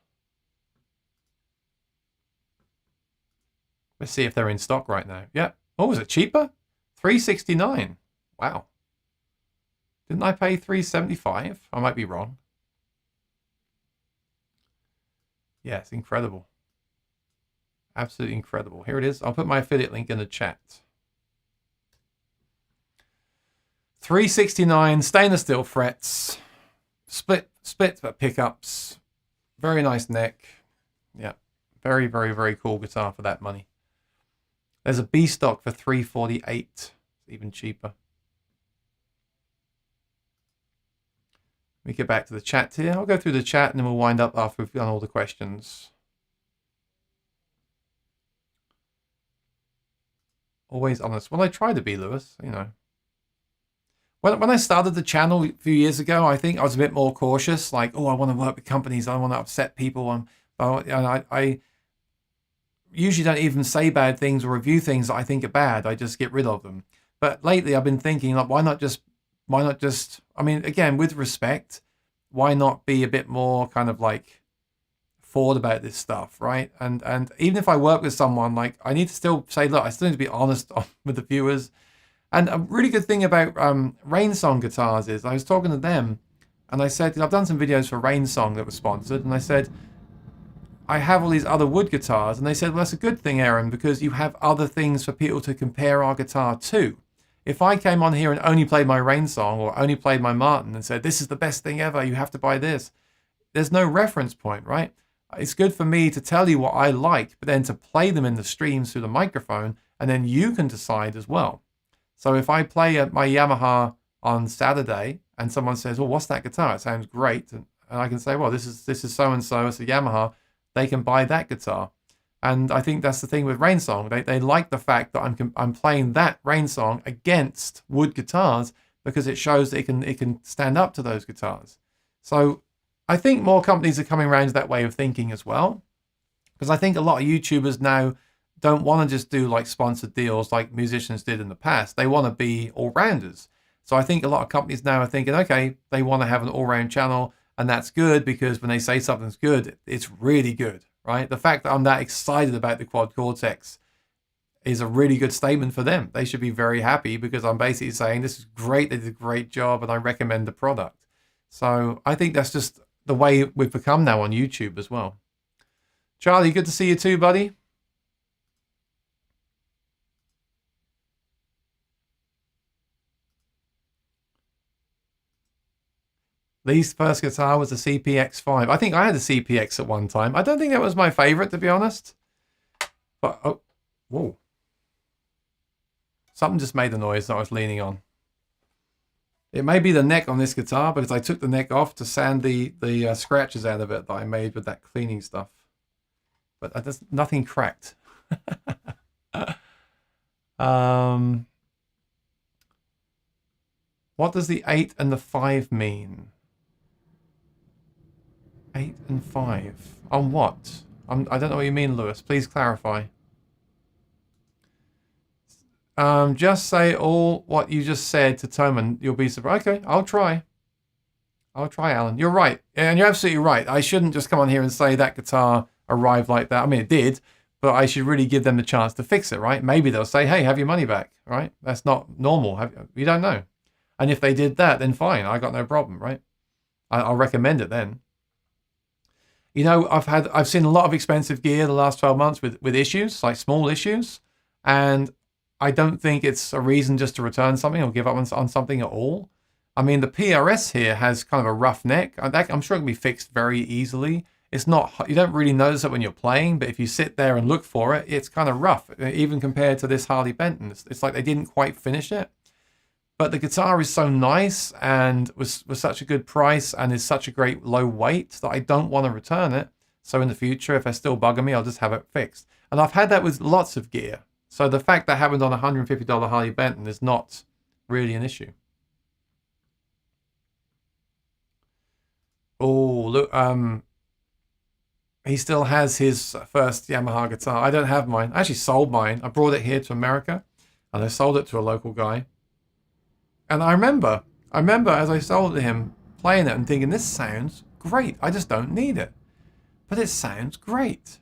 Let's see if they're in stock right now. Yeah. Oh, is it cheaper? $369. Wow. Didn't I pay $375? I might be wrong. Yeah, it's incredible. Absolutely incredible. Here it is. I'll put my affiliate link in the chat. $369, stainless steel frets, split pickups, very nice neck. Yeah, very, very, very cool guitar for that money. There's a B stock for $348, even cheaper. Let me get back to the chat here. I'll go through the chat and then we'll wind up after we've done all the questions. Always honest. Well, I try to be, Lewis, you know. When I started the channel a few years ago, I think I was a bit more cautious. Like, oh, I want to work with companies. I don't want to upset people. And I usually don't even say bad things or review things that I think are bad. I just get rid of them. But lately I've been thinking, like, why not just, I mean, again, with respect, why not be a bit more kind of like forward about this stuff, right? And even if I work with someone, like, I need to still say, look, I still need to be honest with the viewers. And a really good thing about Rain Song guitars is I was talking to them and I said, I've done some videos for Rain Song that was sponsored, and I said, I have all these other wood guitars, and they said, well, that's a good thing, Aaron, because you have other things for people to compare our guitar to. If I came on here and only played my Rain Song or only played my Martin and said, this is the best thing ever, you have to buy this, there's no reference point, right? It's good for me to tell you what I like, but then to play them in the streams through the microphone, and then you can decide as well. So if I play my Yamaha on Saturday and someone says, well, what's that guitar? It sounds great. And I can say, well, this is so-and-so, it's a Yamaha. They can buy that guitar. And I think that's the thing with Rain Song. They like the fact that I'm playing that Rain Song against wood guitars because it shows that it can stand up to those guitars. So I think more companies are coming around to that way of thinking as well. Because I think a lot of YouTubers now don't want to just do like sponsored deals like musicians did in the past. They want to be all-rounders. So I think a lot of companies now are thinking, okay, they want to have an all-round channel, and that's good because when they say something's good, it's really good, right? The fact that I'm that excited about the Quad Cortex is a really good statement for them. They should be very happy because I'm basically saying this is great, they did a great job, and I recommend the product. So I think that's just the way we've become now on YouTube as well. Charlie, good to see you too, buddy. Lee's first guitar was a CPX5. I think I had a CPX at one time. I don't think that was my favorite, to be honest. But, oh, whoa. Something just made the noise that I was leaning on. It may be the neck on this guitar because I took the neck off to sand the scratches out of it that I made with that cleaning stuff. But there's nothing cracked. What does the 8 and the 5 mean? 8 and 5. On what? I don't know what you mean, Lewis. Please clarify. Just say all what you just said to Toman. You'll be surprised. Okay, I'll try. I'll try, Alan. You're right. And you're absolutely right. I shouldn't just come on here and say that guitar arrived like that. I mean, it did. But I should really give them the chance to fix it, right? Maybe they'll say, hey, have your money back, right? That's not normal. You don't know. And if they did that, then fine. I got no problem, right? I'll recommend it then. You know, I've seen a lot of expensive gear the last 12 months with issues, like small issues. And I don't think it's a reason just to return something or give up on something at all. I mean, the PRS here has kind of a rough neck. I'm sure it can be fixed very easily. It's not, you don't really notice it when you're playing, but if you sit there and look for it, it's kind of rough, even compared to this Harley Benton. It's like they didn't quite finish it. But the guitar is so nice and was such a good price and is such a great low weight that I don't want to return it. So in the future, if they're still bugging me, I'll just have it fixed. And I've had that with lots of gear. So the fact that happened on a $150 Harley Benton is not really an issue. Oh, look, he still has his first Yamaha guitar. I don't have mine. I actually sold mine. I brought it here to America and I sold it to a local guy. And I remember as I sold it to him, playing it and thinking, this sounds great. I just don't need it. But it sounds great.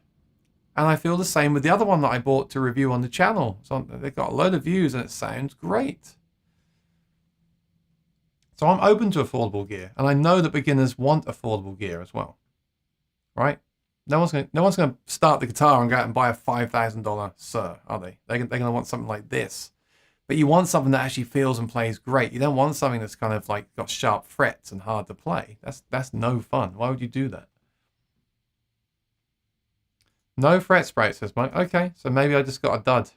And I feel the same with the other one that I bought to review on the channel. So they've got a load of views and it sounds great. So I'm open to affordable gear. And I know that beginners want affordable gear as well. Right? No one's going to start the guitar and go out and buy a $5,000 Sir, are they? They're going to want something like this. But you want something that actually feels and plays great. You don't want something that's kind of like got sharp frets and hard to play. That's no fun. Why would you do that? No fret spray, says Mike. Okay, so maybe I just got a dud.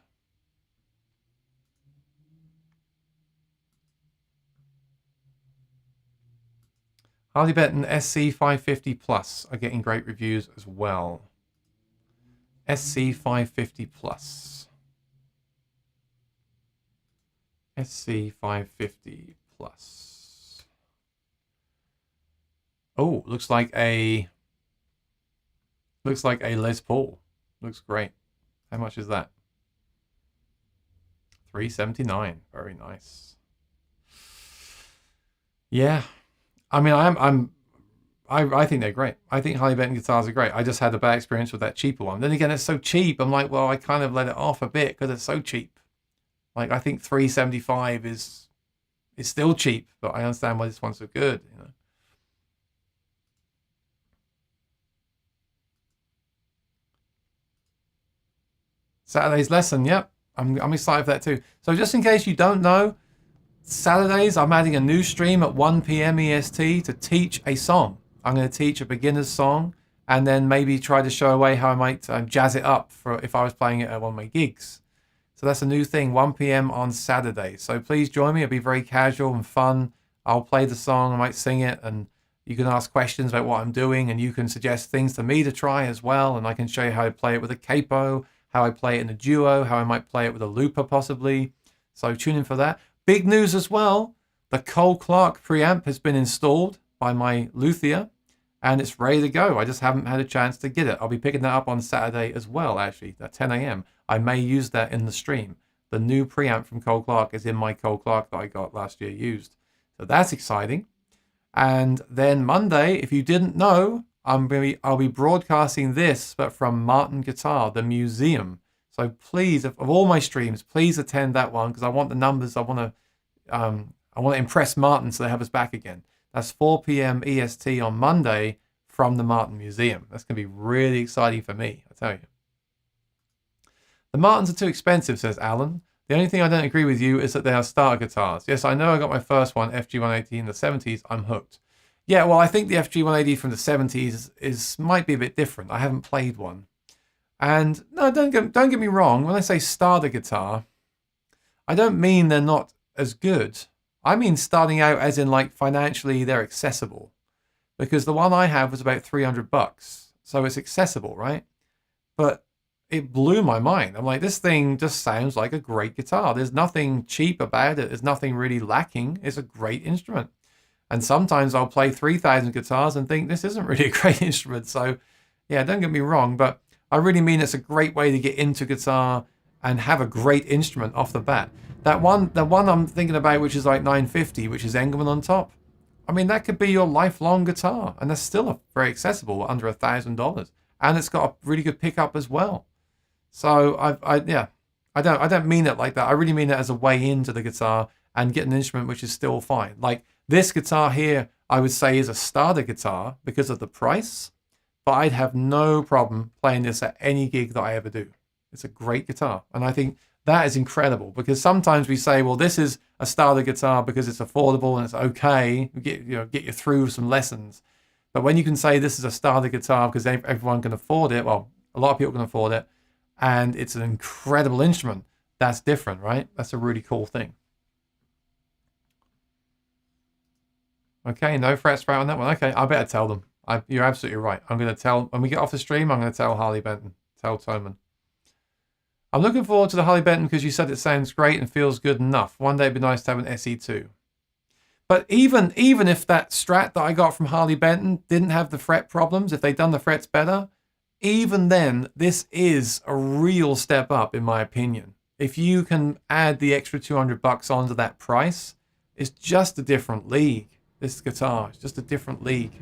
Harley Benton SC550 Plus are getting great reviews as well. SC550 Plus. SC550 Plus. Oh, looks like a Les Paul. Looks great. How much is that? $379. Very nice. Yeah. I mean, I think they're great. I think Harley Benton guitars are great. I just had a bad experience with that cheaper one. Then again, it's so cheap. I'm like, well, I kind of let it off a bit because it's so cheap. Like, I think $375 is still cheap, but I understand why this one's so good, you know. Saturday's lesson, yep. I'm excited for that too. So just in case you don't know, Saturdays I'm adding a new stream at 1 p.m. EST to teach a song. I'm going to teach a beginner's song, and then maybe try to show away how I might jazz it up for if I was playing it at one of my gigs. So that's a new thing, 1 p.m. on Saturday. So please join me. It'll be very casual and fun. I'll play the song, I might sing it, and you can ask questions about what I'm doing, and you can suggest things for me to try as well, and I can show you how to play it with a capo, how I play it in a duo, how I might play it with a looper possibly. So tune in for that. Big news as well, the Cole Clark preamp has been installed by my luthier, and it's ready to go. I just haven't had a chance to get it. I'll be picking that up on Saturday as well, actually, at 10 a.m. I may use that in the stream. The new preamp from Cole Clark is in my Cole Clark that I got last year used. So that's exciting. And then Monday, if you didn't know, I'll be broadcasting this, but from Martin Guitar, the museum. So please, of all my streams, please attend that one, because I want the numbers. I want to impress Martin so they have us back again. That's 4 p.m. EST on Monday from the Martin Museum. That's going to be really exciting for me, I tell you. The Martins are too expensive, says Alan. The only thing I don't agree with you is that they are starter guitars. Yes, I know I got my first one, FG180 in the 70s. I'm hooked. Yeah, well, I think the FG180 from the 70s might be a bit different. I haven't played one. And no, don't get me wrong. When I say starter guitar, I don't mean they're not as good. I mean starting out as in like financially they're accessible. Because the one I have was about $300. So it's accessible, right? But it blew my mind. I'm like, this thing just sounds like a great guitar. There's nothing cheap about it. There's nothing really lacking. It's a great instrument. And sometimes I'll play 3,000 guitars and think this isn't really a great instrument. So yeah, don't get me wrong, but I really mean it's a great way to get into guitar and have a great instrument off the bat. The one I'm thinking about, which is like $950, which is Engelmann on top. I mean, that could be your lifelong guitar, and that's still very accessible, under $1,000, and it's got a really good pickup as well. So I don't mean it like that. I really mean it as a way into the guitar and get an instrument which is still fine. Like this guitar here, I would say is a starter guitar because of the price, but I'd have no problem playing this at any gig that I ever do. It's a great guitar, and I think that is incredible, because sometimes we say, well, this is a starter guitar because it's affordable and it's okay, get you through some lessons. But when you can say this is a starter guitar because everyone can afford it, well, a lot of people can afford it, and it's an incredible instrument, that's different, right? That's a really cool thing. Okay, no frets right on that one. Okay, I better tell them. You're absolutely right. I'm going to tell, when we get off the stream, I'm going to tell Harley Benton, tell Toman. I'm looking forward to the Harley Benton because you said it sounds great and feels good enough. One day it'd be nice to have an SE2. But even if that Strat that I got from Harley Benton didn't have the fret problems, if they'd done the frets better, even then, this is a real step up, in my opinion. If you can add the extra $200 onto that price, it's just a different league. This guitar is just a different league.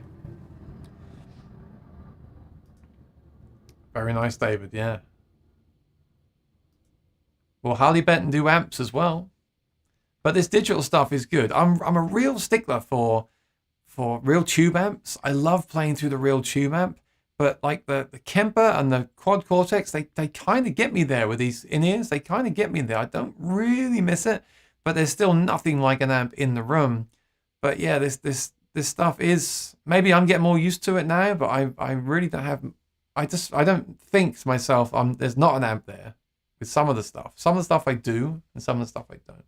Very nice, David, yeah. Well, Harley Benton do amps as well. But this digital stuff is good. I'm a real stickler for real tube amps. I love playing through the real tube amp. But like the Kemper and the Quad Cortex, they kind of get me there with these in-ears. They kind of get me there. I don't really miss it. But there's still nothing like an amp in the room. But yeah, this stuff is... Maybe I'm getting more used to it now. But I really don't have... I don't think to myself, there's not an amp there. With some of the stuff. Some of the stuff I do, and some of the stuff I don't.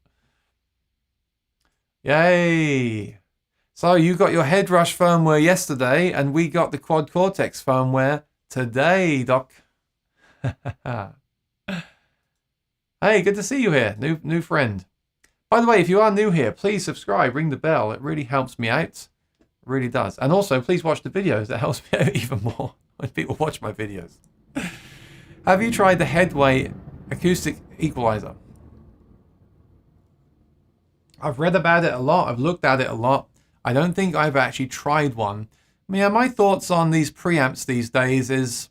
Yay! So you got your Head Rush firmware yesterday, and we got the Quad Cortex firmware today, Doc. Hey, good to see you here, new friend. By the way, if you are new here, please subscribe, ring the bell. It really helps me out. It really does. And also, please watch the videos. That helps me out even more when people watch my videos. Have you tried the Headway acoustic equalizer? I've read about it a lot. I've looked at it a lot. I don't think I've actually tried one. Yeah, my thoughts on these preamps these days is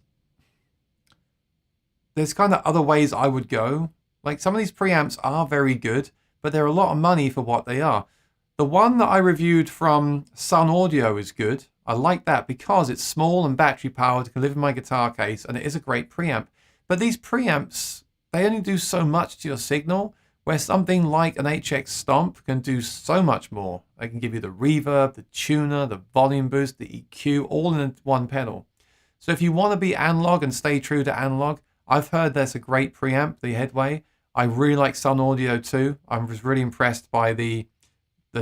there's kind of other ways I would go. Like some of these preamps are very good, but they're a lot of money for what they are. The one that I reviewed from Sun Audio is good. I like that because it's small and battery powered, can live in my guitar case, and it is a great preamp. But these preamps, they only do so much to your signal, where something like an HX Stomp can do so much more. They can give you the reverb, the tuner, the volume boost, the EQ, all in one pedal. So if you want to be analog and stay true to analog, I've heard there's a great preamp, the Headway. I really like Sun Audio too. I was really impressed by the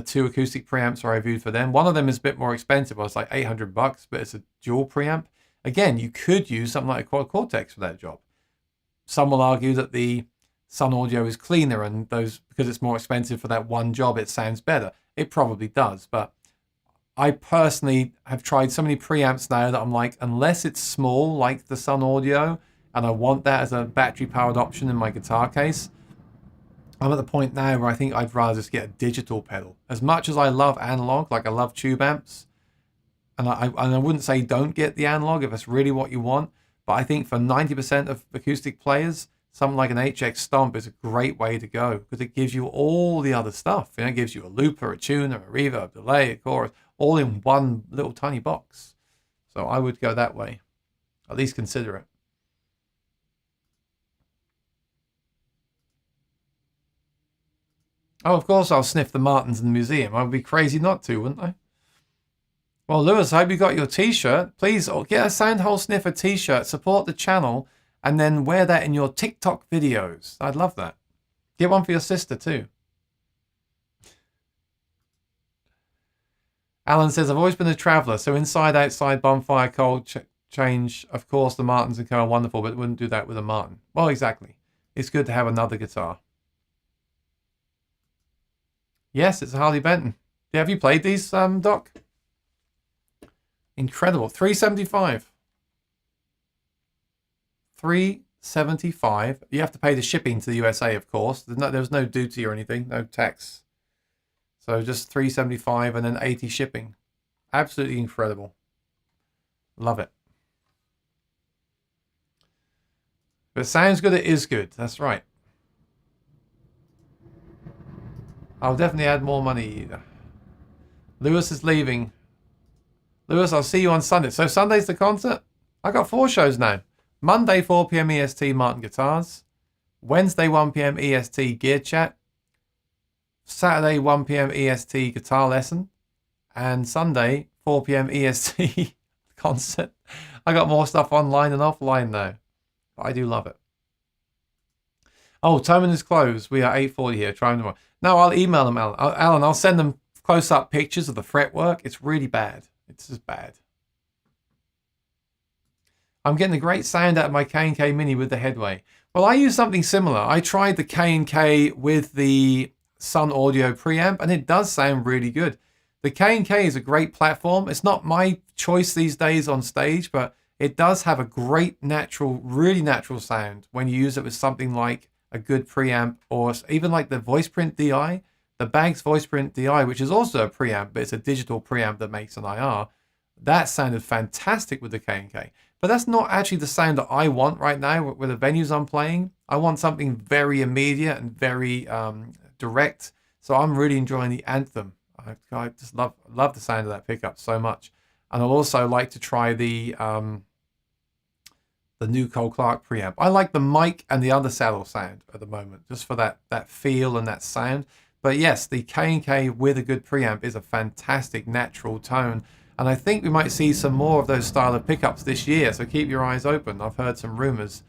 two acoustic preamps I reviewed for them. One of them is a bit more expensive. It was like $800, but it's a dual preamp. Again, you could use something like a quad Cortex for that job. Some will argue that the Sun Audio is cleaner, and those, because it's more expensive for that one job, it sounds better. It probably does, but I personally have tried so many preamps now that I'm like, unless it's small like the Sun Audio, and I want that as a battery-powered option in my guitar case, I'm at the point now where I think I'd rather just get a digital pedal. As much as I love analog, like I love tube amps, and I wouldn't say don't get the analog if it's really what you want, but I think for 90% of acoustic players, something like an HX Stomp is a great way to go, because it gives you all the other stuff. You know, it gives you a looper, a tuner, a reverb, delay, a chorus, all in one little tiny box. So I would go that way. At least consider it. Oh, of course I'll sniff the Martins in the museum. I would be crazy not to, wouldn't I? Well, Lewis, I hope you got your t-shirt. Please get a Soundhole Sniffer t-shirt, support the channel, and then wear that in your TikTok videos. I'd love that. Get one for your sister too. Alan says, I've always been a traveller, so inside, outside, bonfire, cold change. Of course, the Martins and Co are wonderful, but wouldn't do that with a Martin. Well, exactly. It's good to have another guitar. Yes, it's a Harley Benton. Have you played these, Doc? Incredible. $375. $375. You have to pay the shipping to the USA, of course. There's no duty or anything, no tax. So just $375 and then $80 shipping. Absolutely incredible. Love it. If it sounds good, it is good. That's right. I'll definitely add more money. Lewis is leaving. Lewis, I'll see you on Sunday. So Sunday's the concert? I got 4 shows now. Monday, 4 p.m. EST, Martin Guitars. Wednesday, 1 p.m. EST, Gear Chat. Saturday, 1 p.m. EST, Guitar Lesson. And Sunday, 4 p.m. EST, concert. I got more stuff online and offline now. But I do love it. Oh, Toman is closed. We are 8:40 here. Try them tomorrow. No, I'll email them, Alan. Alan, I'll send them close-up pictures of the fretwork. It's really bad. It's just bad. I'm getting a great sound out of my K&K Mini with the Headway. Well, I use something similar. I tried the K&K with the Sun Audio preamp, and it does sound really good. The K&K is a great platform. It's not my choice these days on stage, but it does have a great natural, really natural sound when you use it with something like a good preamp, or even like the VoicePrint DI, the Baggs VoicePrint DI, which is also a preamp, but it's a digital preamp that makes an IR. That sounded fantastic with the K&K. But that's not actually the sound that I want right now with the venues I'm playing. I want something very immediate and very direct. So I'm really enjoying the Anthem. I just love the sound of that pickup so much. And I'll also like to try the new Cole Clark preamp. I like the mic and the undersaddle sound at the moment, just for that feel and that sound. But yes, the K&K with a good preamp is a fantastic natural tone. And I think we might see some more of those style of pickups this year. So keep your eyes open. I've heard some rumors.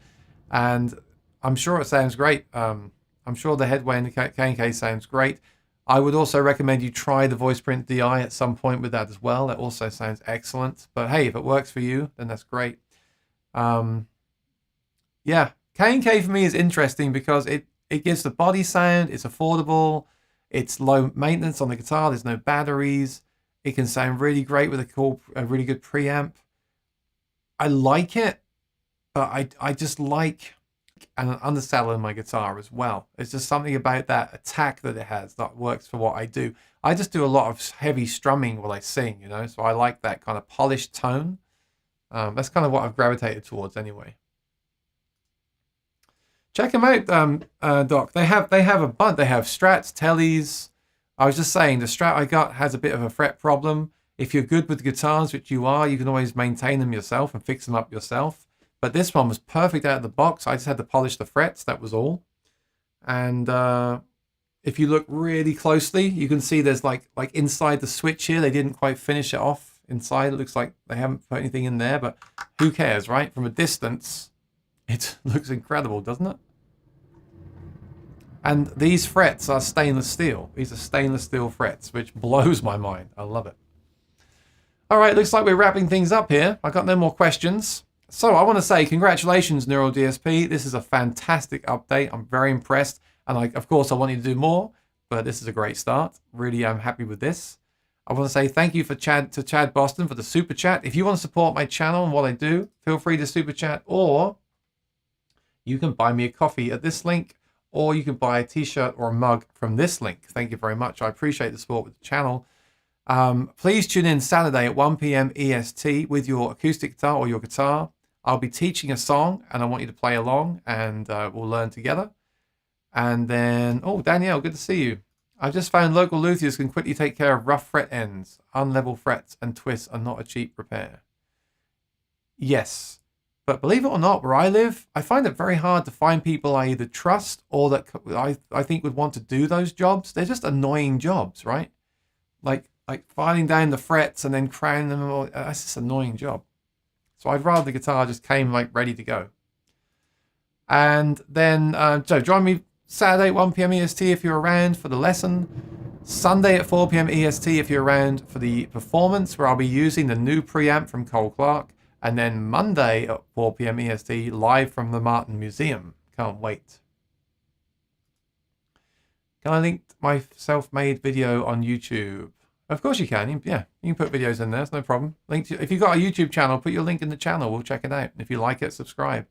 And I'm sure it sounds great. I'm sure the Headway and the K&K sounds great. I would also recommend you try the VoicePrint DI at some point with that as well. That also sounds excellent. But hey, if it works for you, then that's great. Yeah, K&K for me is interesting because it gives the body sound, it's affordable, it's low maintenance on the guitar, there's no batteries, it can sound really great with a really good preamp. I like it, but I just like an undersaddle in my guitar as well. It's just something about that attack that it has that works for what I do. I just do a lot of heavy strumming while I sing, you know, so I like that kind of polished tone. That's kind of what I've gravitated towards anyway. Check them out, Doc. They have a bunch. They have Strats, Tellys. I was just saying, the Strat I got has a bit of a fret problem. If you're good with guitars, which you are, you can always maintain them yourself and fix them up yourself. But this one was perfect out of the box. I just had to polish the frets, that was all. And if you look really closely, you can see there's like inside the switch here, they didn't quite finish it off inside. It looks like they haven't put anything in there, but who cares, right? From a distance, it looks incredible, doesn't it? And these frets are stainless steel. These are stainless steel frets, which blows my mind. I love it. All right, looks like we're wrapping things up here. I got no more questions. So I want to say congratulations, Neural DSP. This is a fantastic update. I'm very impressed. And of course, I want you to do more, but this is a great start. Really, I'm happy with this. I want to say thank you to Chad Boston for the super chat. If you want to support my channel and what I do, feel free to super chat, or you can buy me a coffee at this link, or you can buy a t-shirt or a mug from this link. Thank you very much. I appreciate the support with the channel. Please tune in Saturday at 1 p.m. EST with your acoustic guitar or your guitar. I'll be teaching a song, and I want you to play along, and we'll learn together. And then, oh, Danielle, good to see you. I've just found local luthiers can quickly take care of rough fret ends. Unlevel frets and twists are not a cheap repair. Yes. But believe it or not, where I live, I find it very hard to find people I either trust or that I think would want to do those jobs. They're just annoying jobs, right? Like filing down the frets and then crowning them. That's just an annoying job. So I'd rather the guitar just came like ready to go. And then, so join me Saturday at 1 p.m. EST if you're around for the lesson. Sunday at 4 p.m. EST if you're around for the performance, where I'll be using the new preamp from Cole Clark. And then Monday at 4 p.m. EST, live from the Martin Museum. Can't wait. Can I link my self-made video on YouTube? Of course you can. Yeah, you can put videos in there. It's no problem. If you've got a YouTube channel, put your link in the channel. We'll check it out. And if you like it, subscribe.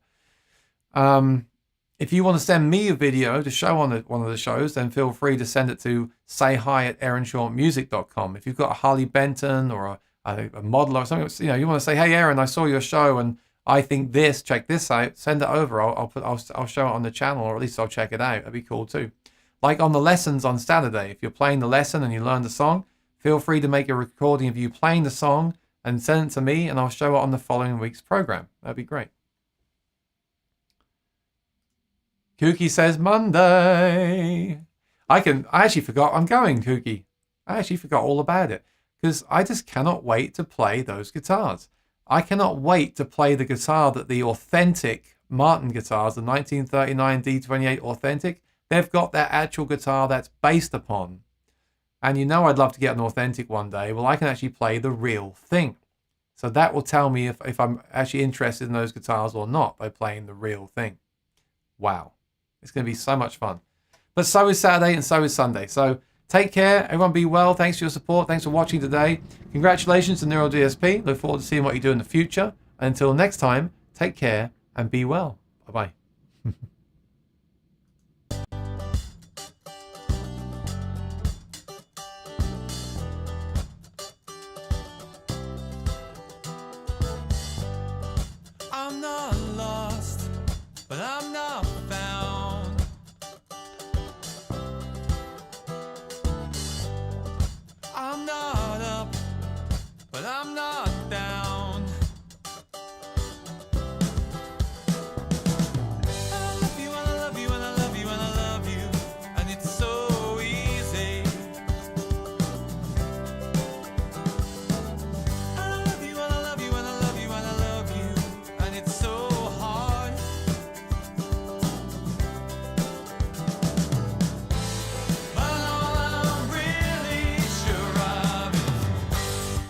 If you want to send me a video to show on one of the shows, then feel free to send it to sayhi@aaronshortmusic.com. If you've got a Harley Benton or a model or something, you want to say, hey Aaron, I saw your show and I think this, check this out, send it over. I'll show it on the channel, or at least I'll check it out. That'd be cool too. Like on the lessons on Saturday, if you're playing the lesson and you learn the song, feel free to make a recording of you playing the song and send it to me, and I'll show it on the following week's program. That'd be great. Kooky says Monday. I actually forgot I'm going, Kooky. I actually forgot all about it, because I just cannot wait to play those guitars. I cannot wait to play the guitar that the authentic Martin guitars, the 1939 D28 authentic, they've got that actual guitar that's based upon. And I'd love to get an authentic one day. Well, I can actually play the real thing. So that will tell me if I'm actually interested in those guitars or not by playing the real thing. Wow. It's going to be so much fun. But so is Saturday and so is Sunday. So take care. Everyone be well. Thanks for your support. Thanks for watching today. Congratulations to Neural DSP. Look forward to seeing what you do in the future. Until next time, take care and be well. Bye-bye.